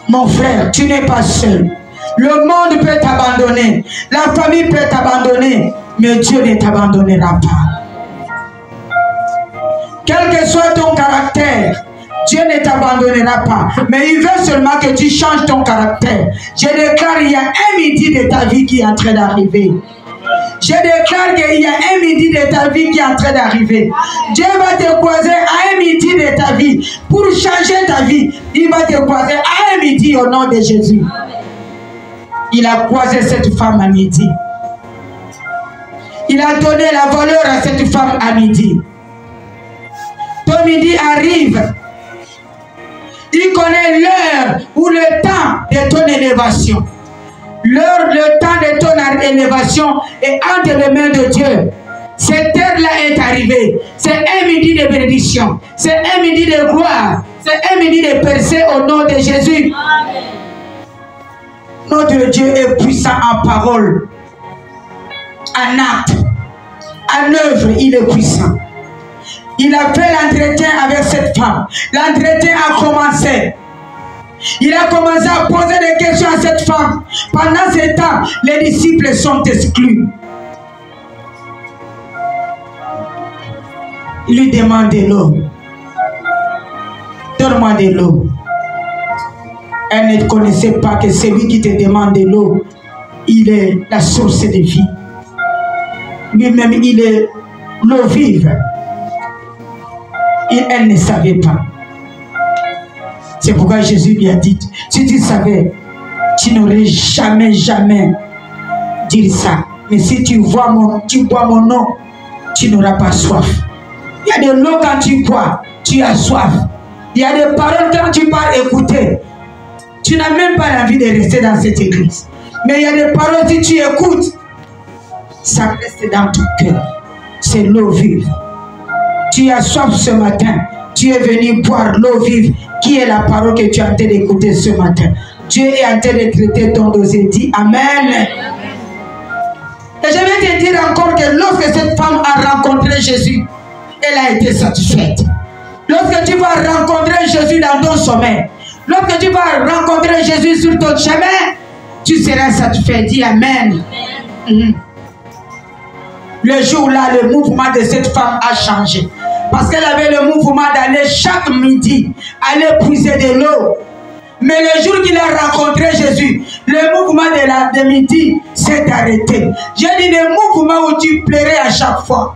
Mon frère, tu n'es pas seul. Le monde peut t'abandonner, la famille peut t'abandonner, mais Dieu ne t'abandonnera pas. Quel que soit ton caractère, Dieu ne t'abandonnera pas. Mais il veut seulement que tu changes ton caractère. Je déclare, il y a un midi de ta vie qui est en train d'arriver. Je déclare qu'il y a un midi de ta vie qui est en train d'arriver. Dieu va te croiser à un midi de ta vie. Pour changer ta vie, il va te croiser à un midi au nom de Jésus. Il a croisé cette femme à midi. Il a donné la valeur à cette femme à midi. Ton midi arrive. Il connaît l'heure ou le temps de ton élévation. L'heure, le temps de ton élévation est entre les mains de Dieu. Cette heure-là est arrivée. C'est un midi de bénédiction. C'est un midi de gloire. C'est un midi de percée au nom de Jésus. Amen. Notre Dieu est puissant en parole, en acte, en œuvre, il est puissant. Il a fait l'entretien avec cette femme. L'entretien a commencé. Il a commencé à poser des questions à cette femme. Pendant ce temps, les disciples sont exclus. Il lui demande de l'eau. Donne-moi de l'eau. Elle ne connaissait pas que celui qui te demande de l'eau, il est la source de vie. Lui-même, il est l'eau vive. Et elle ne savait pas. C'est pourquoi Jésus lui a dit, si tu savais, tu n'aurais jamais dit ça. Mais si tu bois mon nom, tu n'auras pas soif. Il y a de l'eau quand tu bois, tu as soif. Il y a des paroles quand tu pars écouter. Tu n'as même pas envie de rester dans cette église. Mais il y a des paroles, si tu écoutes, ça reste dans ton cœur. C'est l'eau vive. Tu as soif ce matin. Tu es venu boire l'eau vive, qui est la parole que tu es en train d'écouter ce matin. Dieu est en train de traiter ton dossier. Dis Amen. Et je vais te dire encore que lorsque cette femme a rencontré Jésus, elle a été satisfaite. Lorsque tu vas rencontrer Jésus dans ton sommeil, lorsque tu vas rencontrer Jésus sur ton chemin, tu seras satisfait. Dis Amen. Le jour-là, le mouvement de cette femme a changé. Parce qu'elle avait le mouvement d'aller chaque midi, aller puiser de l'eau. Mais le jour qu'il a rencontré Jésus, le mouvement de midi s'est arrêté. J'ai dit le mouvement où tu pleurais à chaque fois.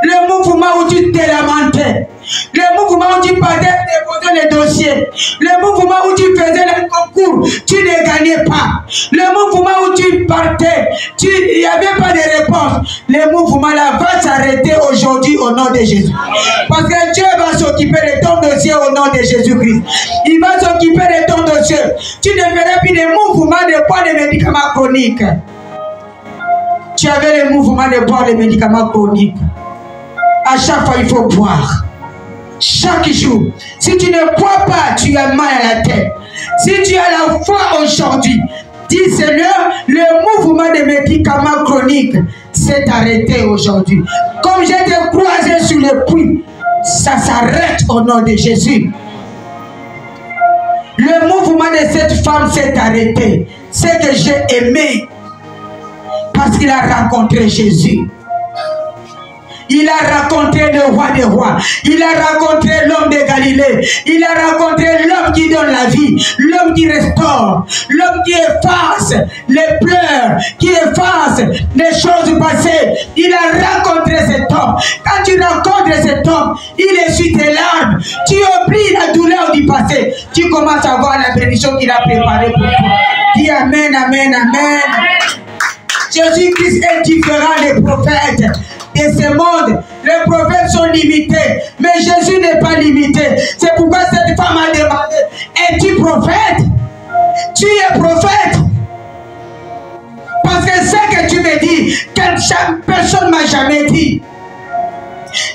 Le mouvement où tu te lamentais. Le mouvement où tu partais déposer les dossiers. Le mouvement où tu faisais les concours, tu ne gagnais pas. Le mouvement où tu partais, il n'y avait pas de réponse. Le mouvement là va s'arrêter aujourd'hui au nom de Jésus. Parce que Dieu va s'occuper de ton dossier au nom de Jésus-Christ. Il va s'occuper de ton dossier. Tu ne verras plus de mouvement de boire des médicaments chroniques. Tu avais le mouvement de boire des médicaments chroniques. À chaque fois, il faut boire. Chaque jour. Si tu ne bois pas, tu as mal à la tête. Si tu as la foi aujourd'hui, dis Seigneur, le mouvement des médicaments chroniques s'est arrêté aujourd'hui. Comme j'ai été croisé sur le puits, ça s'arrête au nom de Jésus. Le mouvement de cette femme s'est arrêté. C'est que j'ai aimé parce qu'il a rencontré Jésus. Il a rencontré le roi des rois. Il a rencontré l'homme de Galilée. Il a rencontré l'homme qui donne la vie. L'homme qui restaure. L'homme qui efface les pleurs. Qui efface les choses passées. Il a rencontré cet homme. Quand tu rencontres cet homme, il essuie tes larmes. Tu oublies la douleur du passé. Tu commences à voir la bénédiction qu'il a préparée pour toi. Dis Amen, Amen, Amen. Jésus-Christ est différent des prophètes de ce monde. Les prophètes sont limités, mais Jésus n'est pas limité. C'est pourquoi cette femme a demandé, es-tu prophète? Tu es prophète? Parce que ce que tu me dis, personne ne m'a jamais dit.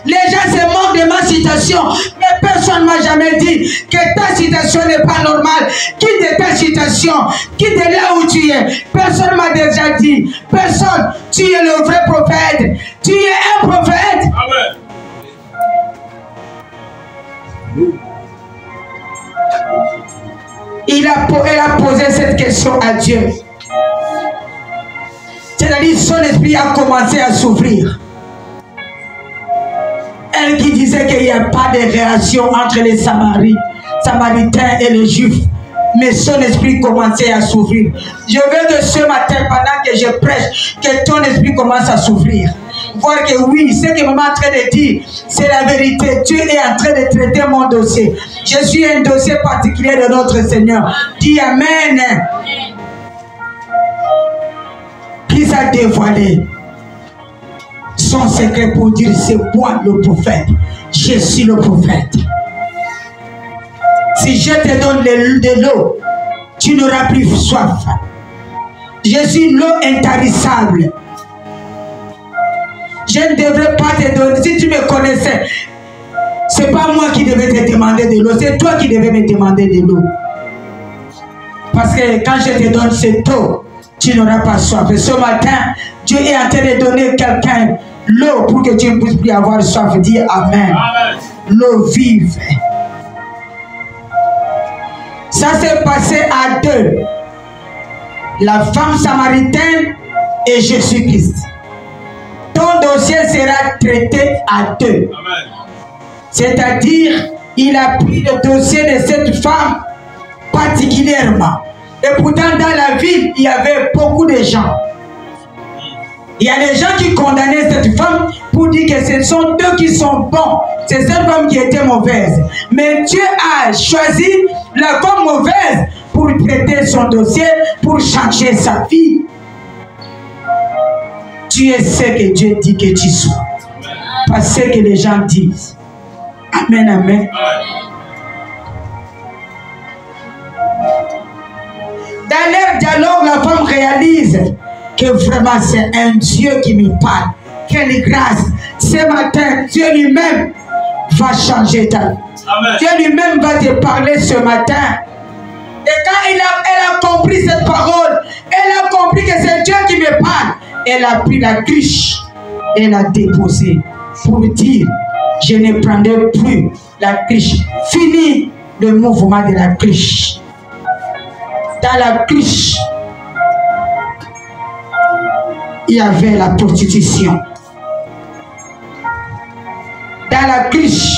Les gens se moquent de ma citation, mais personne ne m'a jamais dit que ta citation n'est pas normale. Quitte ta citation, quitte là où tu es. Personne ne m'a déjà dit. Personne. Tu es le vrai prophète. Tu es un prophète. Amen. Elle a posé cette question à Dieu. C'est-à-dire son esprit a commencé à s'ouvrir. Elle qui disait qu'il n'y a pas de relation entre les Samaritains et les Juifs. Mais son esprit commençait à s'ouvrir. Je veux que ce matin, pendant que je prêche, que ton esprit commence à s'ouvrir. Voir que oui, ce que maman est en train de dire, c'est la vérité. Dieu est en train de traiter mon dossier. Je suis un dossier particulier de notre Seigneur. Dis Amen. Qui s'est dévoilé son secret pour dire c'est moi le prophète. Je suis le prophète. Si je te donne de l'eau, tu n'auras plus soif. Je suis l'eau intarissable. Je ne devrais pas te donner. Si tu me connaissais, ce n'est pas moi qui devais te demander de l'eau, c'est toi qui devais me demander de l'eau. Parce que quand je te donne cette eau, tu n'auras pas soif. Et ce matin, Dieu est en train de donner quelqu'un l'eau pour que tu ne puisses plus avoir soif. Dis Amen. L'eau vive. Ça s'est passé à deux. La femme samaritaine et Jésus-Christ. Ton dossier sera traité à deux. C'est-à-dire, il a pris le dossier de cette femme particulièrement. Et pourtant, dans la ville, il y avait beaucoup de gens. Il y a des gens qui condamnaient cette femme pour dire que ce sont eux qui sont bons. C'est cette femme qui était mauvaise. Mais Dieu a choisi la femme mauvaise pour traiter son dossier, pour changer sa vie. Tu es ce que Dieu dit que tu sois. Pas ce que les gens disent. Amen, amen. Dans leur dialogue, la femme réalise que vraiment c'est un Dieu qui me parle. Quelle grâce. Ce matin, Dieu lui-même va changer ta vie. Dieu lui-même va te parler ce matin. Et quand elle a compris cette parole, elle a compris que c'est Dieu qui me parle. Elle a pris la cruche et l'a déposée pour dire, je ne prendrai plus la cruche. Fini le mouvement de la cruche. Dans la cruche, il y avait la prostitution. Dans la cruche,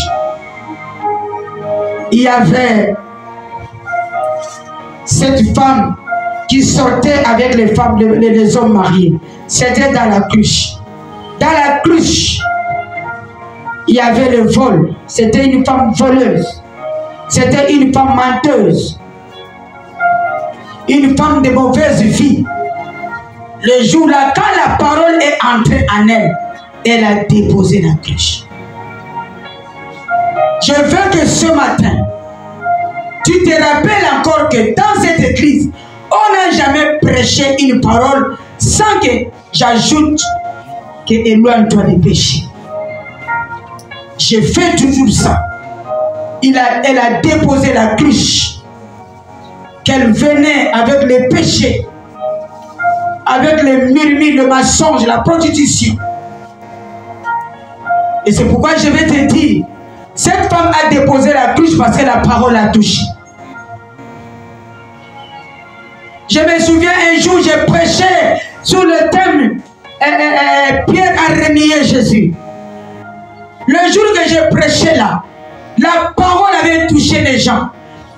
il y avait cette femme qui sortait avec les femmes, les hommes mariés. C'était dans la cruche. Dans la cruche, il y avait le vol. C'était une femme voleuse. C'était une femme menteuse. Une femme de mauvaise vie. Le jour-là, quand la parole est entrée en elle, elle a déposé la cruche. Je veux que ce matin, tu te rappelles encore que dans cette église, on n'a jamais prêché une parole sans que j'ajoute que éloigne-toi des péchés. Je fais toujours ça. Elle a déposé la cruche. Qu'elle venait avec les péchés, avec les murmures, le mensonge, la prostitution. Et c'est pourquoi je vais te dire, cette femme a déposé la cruche parce que la parole a touché. Je me souviens un jour, j'ai prêché sur le thème Pierre a renié Jésus. Le jour que j'ai prêché là, la parole avait touché les gens.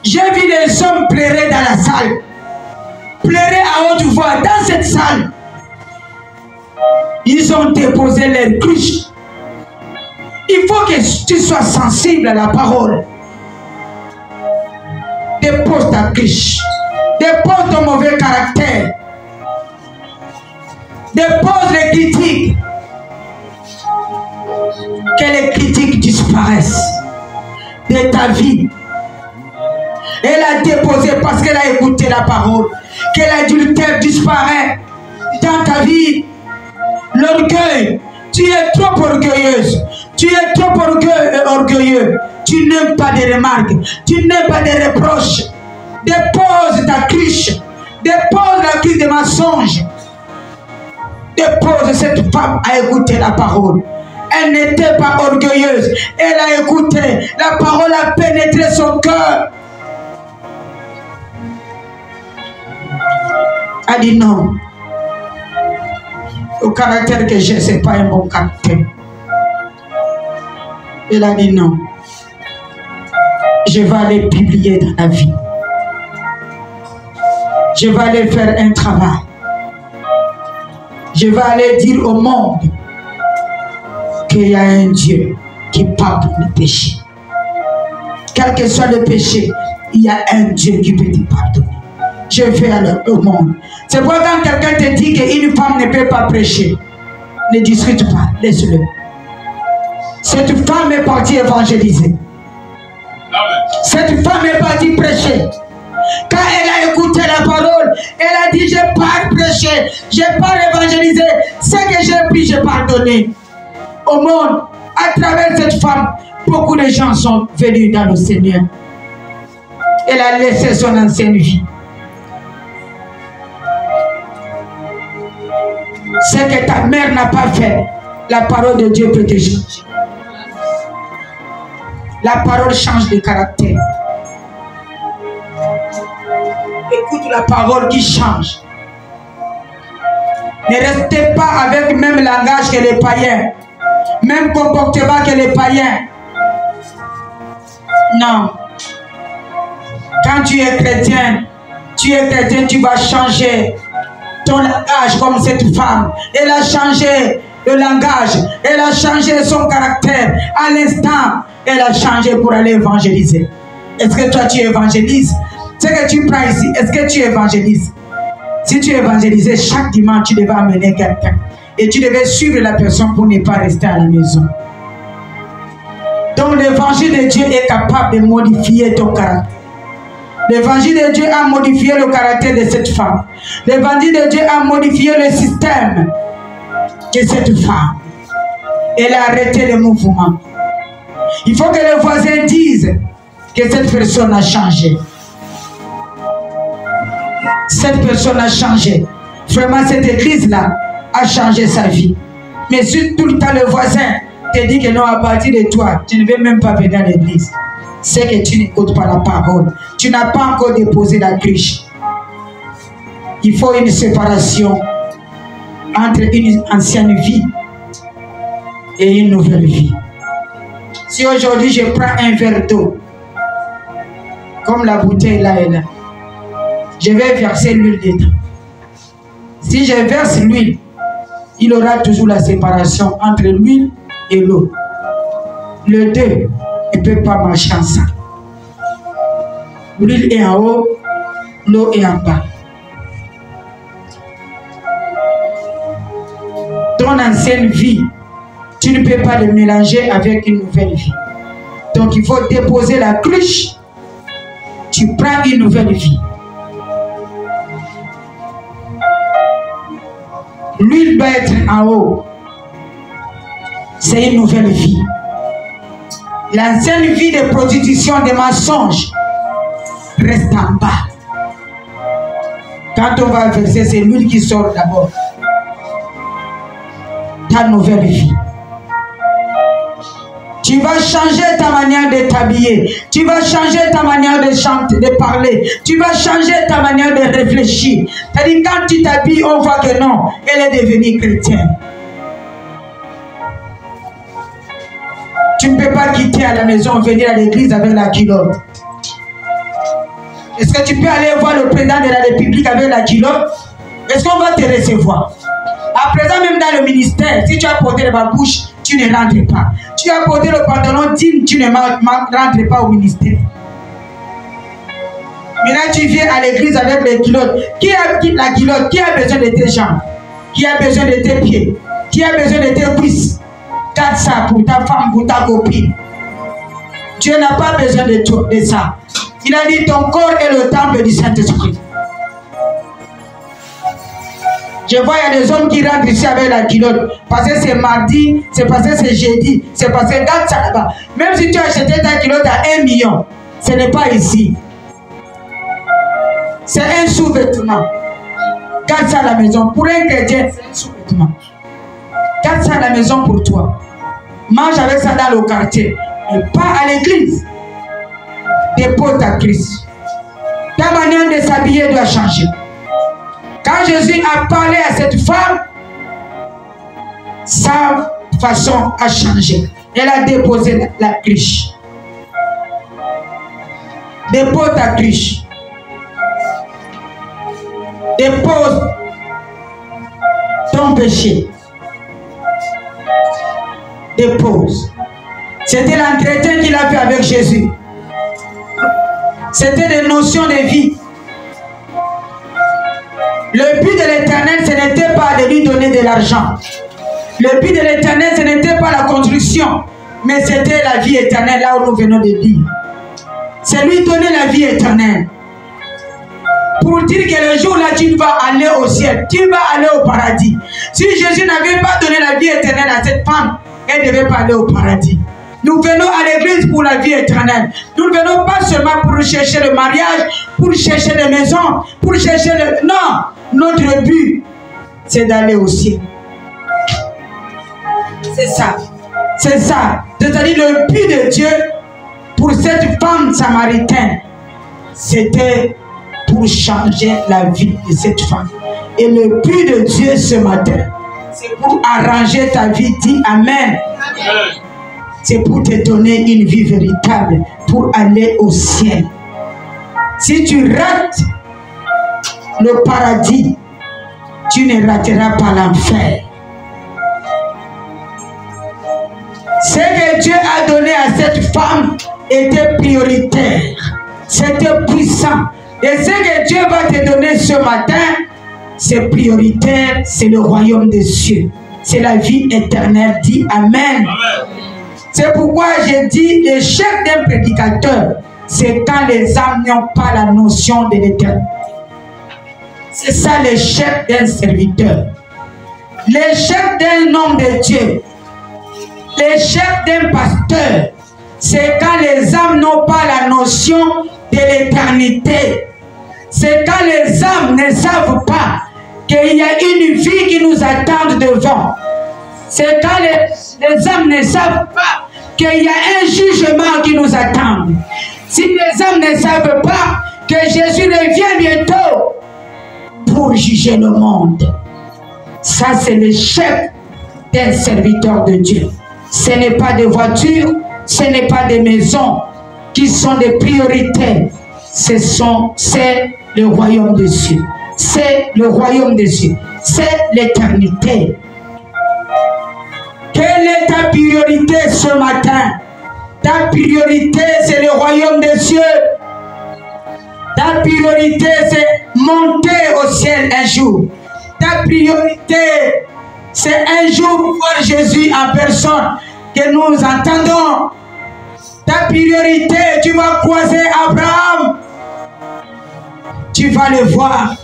J'ai vu les hommes pleurer dans la salle. Pleurer à haute voix dans cette salle. Ils ont déposé leur cruche. Il faut que tu sois sensible à la parole. Dépose ta cruche. Dépose ton mauvais caractère. Dépose les critiques. Que les critiques disparaissent de ta vie. Elle a déposé parce qu'elle a écouté la parole. Que l'adultère disparaît dans ta vie. L'orgueil. Tu es trop orgueilleuse. Tu es trop orgueilleux. Tu n'aimes pas des remarques. Tu n'aimes pas des reproches. Dépose ta cruche. Dépose la cruche des mensonges. Dépose cette femme à écouter la parole. Elle n'était pas orgueilleuse. Elle a écouté. La parole a pénétré son cœur. Elle a dit non. Le caractère que j'ai, ce n'est pas un bon caractère. Elle a dit non. Je vais aller publier dans la vie. Je vais aller faire un travail. Je vais aller dire au monde qu'il y a un Dieu qui pardonne le péché. Quel que soit le péché, il y a un Dieu qui peut te pardonner. Je vais aller au monde. C'est pourquoi quand quelqu'un te dit qu'une femme ne peut pas prêcher, ne discute pas, laisse-le. Cette femme est partie évangéliser. Cette femme est partie prêcher. Quand elle a écouté la parole, elle a dit, je pars prêcher, je pars évangéliser. Ce que j'ai pris, j'ai pardonné. Au monde, à travers cette femme, beaucoup de gens sont venus dans le Seigneur. Elle a laissé son ancienne vie. Ce que ta mère n'a pas fait, la parole de Dieu peut te changer. La parole change de caractère. Écoute la parole qui change. Ne restez pas avec le même langage que les païens. Même comportement que les païens. Non. Quand tu es chrétien, tu vas changer ton langage comme cette femme. Elle a changé le langage. Elle a changé son caractère. À l'instant, elle a changé pour aller évangéliser. Est-ce que toi tu évangélises? Ce que tu prends ici, est-ce que tu évangélises? Si tu évangélisais chaque dimanche, tu devais amener quelqu'un. Et tu devais suivre la personne pour ne pas rester à la maison. Donc l'évangile de Dieu est capable de modifier ton caractère. L'évangile de Dieu a modifié le caractère de cette femme. L'évangile de Dieu a modifié le système de cette femme. Elle a arrêté le mouvement. Il faut que les voisins disent que cette personne a changé. Cette personne a changé. Vraiment, cette église-là a changé sa vie. Mais si tout le temps le voisin te dit que non, à partir de toi, tu ne veux même pas venir à l'église, c'est que tu n'écoutes pas la parole. Tu n'as pas encore déposé la cruche. Il faut une séparation entre une ancienne vie et une nouvelle vie. Si aujourd'hui je prends un verre d'eau, comme la bouteille là est là, je vais verser l'huile dedans. Si je verse l'huile, il aura toujours la séparation entre l'huile et l'eau. Les deux ne peuvent pas marcher ensemble. L'huile est en haut, l'eau est en bas. Ton ancienne vie, tu ne peux pas le mélanger avec une nouvelle vie. Donc il faut déposer la cruche. Tu prends une nouvelle vie. L'huile doit être en haut. C'est une nouvelle vie. L'ancienne vie de prostitution, de mensonges, reste en bas. Quand on va verser, c'est l'huile qui sort d'abord. Ta nouvelle vie. Tu vas changer ta manière de t'habiller. Tu vas changer ta manière de chanter, de parler. Tu vas changer ta manière de réfléchir. C'est-à-dire quand tu t'habilles, on voit que non, elle est devenue chrétienne. Tu ne peux pas quitter à la maison, venir à l'église avec la culotte. Est-ce que tu peux aller voir le président de la République avec la culotte? Est-ce qu'on va te recevoir? À présent, même dans le ministère, si tu as porté ma bouche, tu ne rentres pas. Tu as porté le pantalon digne, tu ne rentres pas au ministère. Maintenant, tu viens à l'église avec les culottes. Qui a la culotte? Qui a besoin de tes jambes? qui a besoin de tes pieds, qui a besoin de tes cuisses. Garde ça pour ta femme, pour ta copine. Dieu n'a pas besoin de ça. Il a dit ton corps est le temple du Saint-Esprit. Je vois, il y a des hommes qui rentrent ici avec la culotte. Parce que c'est mardi, c'est parce que c'est jeudi, c'est parce que garde ça là-bas. Même si tu as acheté ta culotte à 1 million, ce n'est pas ici. C'est un sous-vêtement. Garde ça à la maison. Pour un chrétien, c'est un sous-vêtement. Garde ça à la maison pour toi. Mange avec ça dans le quartier. Mais pas à l'église. Dépose ta Christ. Ta manière de s'habiller doit changer. Quand Jésus a parlé à cette femme, sa façon a changé. Elle a déposé la cruche. Dépose ta cruche. Dépose ton péché. Dépose. C'était l'entretien qu'il a fait avec Jésus. C'était des notions de vie. Le but de l'Éternel, ce n'était pas de lui donner de l'argent. Le but de l'Éternel, ce n'était pas la construction, mais c'était la vie éternelle, là où nous venons de dire. C'est lui donner la vie éternelle. Pour dire que le jour-là, tu vas aller au ciel, tu vas aller au paradis. Si Jésus n'avait pas donné la vie éternelle à cette femme, elle ne devait pas aller au paradis. Nous venons à l'église pour la vie éternelle. Nous ne venons pas seulement pour chercher le mariage, pour chercher des maisons, pour chercher le... Non, notre but, c'est d'aller au ciel. C'est ça. C'est ça. C'est-à-dire le but de Dieu pour cette femme samaritaine, c'était pour changer la vie de cette femme. Et le but de Dieu ce matin, c'est pour arranger ta vie. Dis Amen. Amen. C'est pour te donner une vie véritable, pour aller au ciel. Si tu rates le paradis, tu ne rateras pas l'enfer. Ce que Dieu a donné à cette femme était prioritaire. C'était puissant. Et ce que Dieu va te donner ce matin, c'est prioritaire, c'est le royaume des cieux. C'est la vie éternelle. Dis Amen. Amen. C'est pourquoi j'ai dit l'échec d'un prédicateur, c'est quand les âmes n'ont pas la notion de l'éternel. C'est ça l'échec d'un serviteur. L'échec d'un homme de Dieu. L'échec d'un pasteur, c'est quand les âmes n'ont pas la notion de l'éternité. C'est quand les âmes ne savent pas qu'il y a une vie qui nous attend devant. C'est quand les âmes ne savent pas qu'il y a un jugement qui nous attend. Si les âmes ne savent pas que Jésus revient bientôt pour juger le monde, ça c'est l'échec d'un serviteur de Dieu. Ce n'est pas des voitures, ce n'est pas des maisons qui sont des priorités. C'est le royaume des cieux. C'est le royaume des cieux. C'est l'éternité. Quelle est ta priorité ce matin? Ta priorité, c'est le royaume des cieux. Ta priorité, c'est monter au ciel un jour. Ta priorité, c'est un jour voir Jésus en personne que nous entendons. Ta priorité, tu vas croiser Abraham. Tu vas le voir.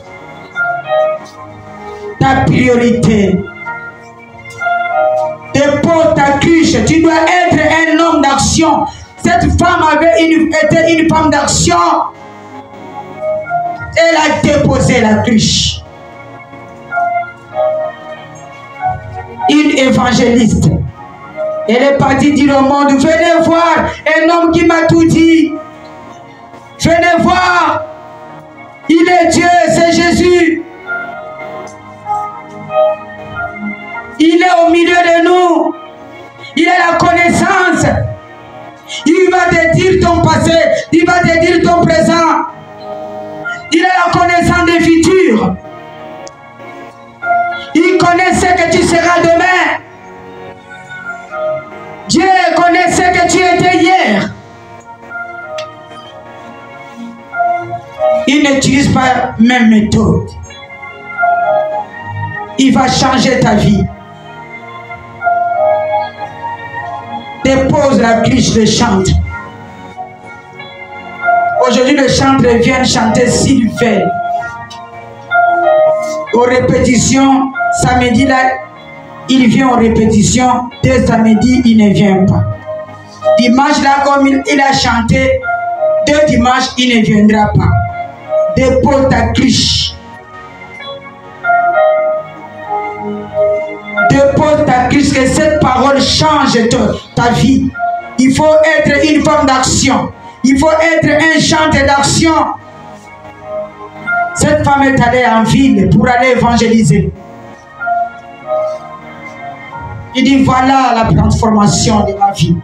Ta priorité. Dépose ta cruche. Tu dois être un homme d'action. Cette femme avait été une femme d'action. Elle a déposé la cruche. Une évangéliste. Elle est partie dire au monde, venez voir un homme qui m'a tout dit. Venez voir. Il est Dieu, c'est Jésus. Il est au milieu de nous. Il a la connaissance. Il va te dire ton passé. Il va te dire ton présent. Il a la connaissance des futurs. Il connaît ce que tu seras demain. Dieu connaît ce que tu étais hier. Il n'utilise pas la même méthode. Il va changer ta vie. Dépose la cloche de chante. Aujourd'hui, le chanteur vient chanter s'il fait. Aux répétitions, samedi là, il vient aux répétitions. Dès samedi, il ne vient pas. Dimanche là, comme il a chanté, dès dimanche, il ne viendra pas. Dépose ta cloche. Dépose ta cloche, que cette parole change ta vie. Il faut être une femme d'action. Il faut être un chanteur d'action. Cette femme est allée en ville pour aller évangéliser. Il dit, voilà la transformation de ma vie.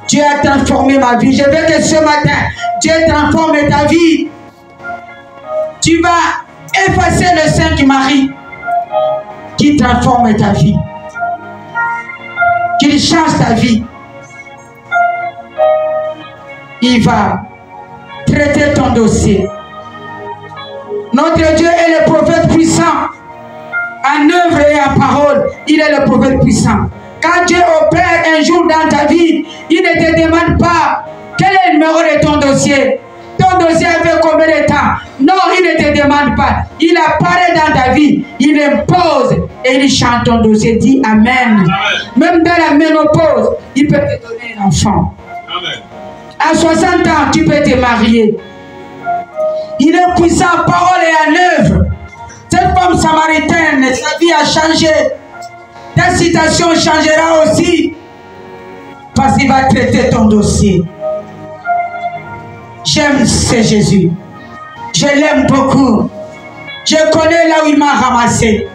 Dieu a transformé ma vie. Je veux que ce matin, Dieu transforme ta vie. Tu vas effacer le Saint-Marie qui transforme ta vie. Qu'il change ta vie. Il va traiter ton dossier. Notre Dieu est le prophète puissant. En œuvre et en parole, il est le prophète puissant. Quand Dieu opère un jour dans ta vie, il ne te demande pas quel est le numéro de ton dossier. Ton dossier fait combien de temps? Non, il ne te demande pas. Il apparaît dans ta vie, il impose et il chante ton dossier. Dis Amen. Amen. Même dans la ménopause, il peut te donner un enfant. Amen. À 60 ans, tu peux te marier. Il est puissant, parole et en œuvre. Cette femme samaritaine, sa vie a changé. Ta situation changera aussi. Parce qu'il va traiter ton dossier. J'aime ce Jésus. Je l'aime beaucoup. Je connais là où il m'a ramassé.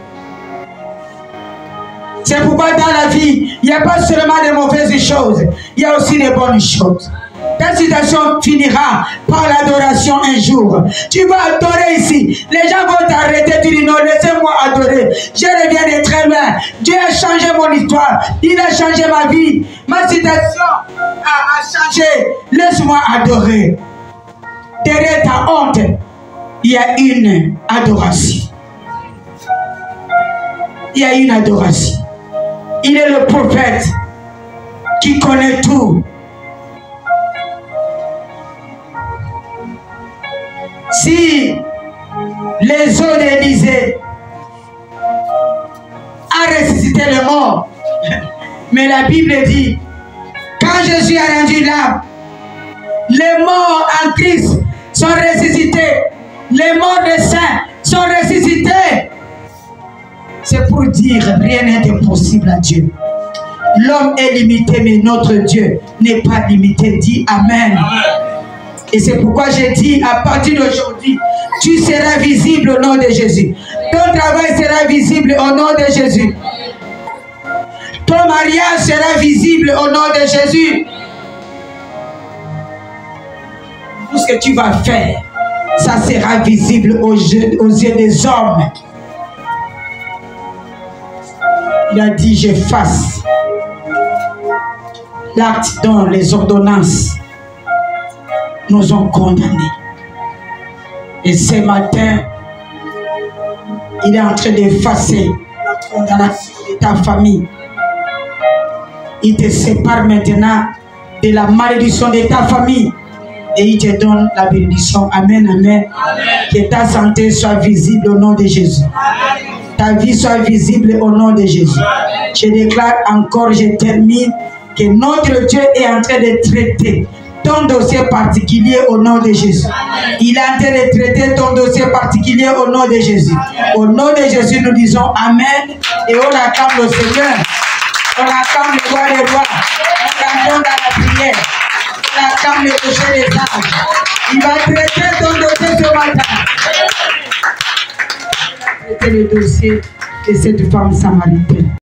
C'est pourquoi dans la vie, il n'y a pas seulement de mauvaises choses. Il y a aussi des bonnes choses. Ta situation finira par l'adoration un jour. Tu vas adorer ici. Les gens vont t'arrêter. Tu dis non, laissez-moi adorer. Je reviens de très loin. Dieu a changé mon histoire. Il a changé ma vie. Ma situation a changé. Laisse-moi adorer. Derrière ta honte, il y a une adoration. Il y a une adoration. Il est le prophète qui connaît tout. Si les eaux d'Élysée a ressuscité le mort, mais la Bible dit, quand Jésus a rendu l'âme, les morts en Christ sont ressuscités, les morts des saints sont ressuscités. C'est pour dire, rien n'est impossible à Dieu. L'homme est limité, mais notre Dieu n'est pas limité. Dis Amen. Amen. Et c'est pourquoi j'ai dit, à partir d'aujourd'hui, tu seras visible au nom de Jésus. Ton travail sera visible au nom de Jésus. Ton mariage sera visible au nom de Jésus. Tout ce que tu vas faire, ça sera visible aux yeux des hommes. Il a dit, j'efface l'acte dont les ordonnances nous ont condamnés. Et ce matin, il est en train d'effacer la condamnation de ta famille. Il te sépare maintenant de la malédiction de ta famille. Et il te donne la bénédiction. Amen, amen. Amen. Que ta santé soit visible au nom de Jésus. Amen. Ta vie soit visible au nom de Jésus. Amen. Je déclare encore, je termine, que notre Dieu est en train de traiter ton dossier particulier au nom de Jésus. Amen. Il est en train de traiter ton dossier particulier au nom de Jésus. Amen. Au nom de Jésus, nous disons Amen. Et on acclame le Seigneur. On acclame le roi des rois. On acclame dans la prière. On acclame le rocher des anges. Il va traiter ton dossier ce matin. Il va traiter le dossier de cette femme samaritaine.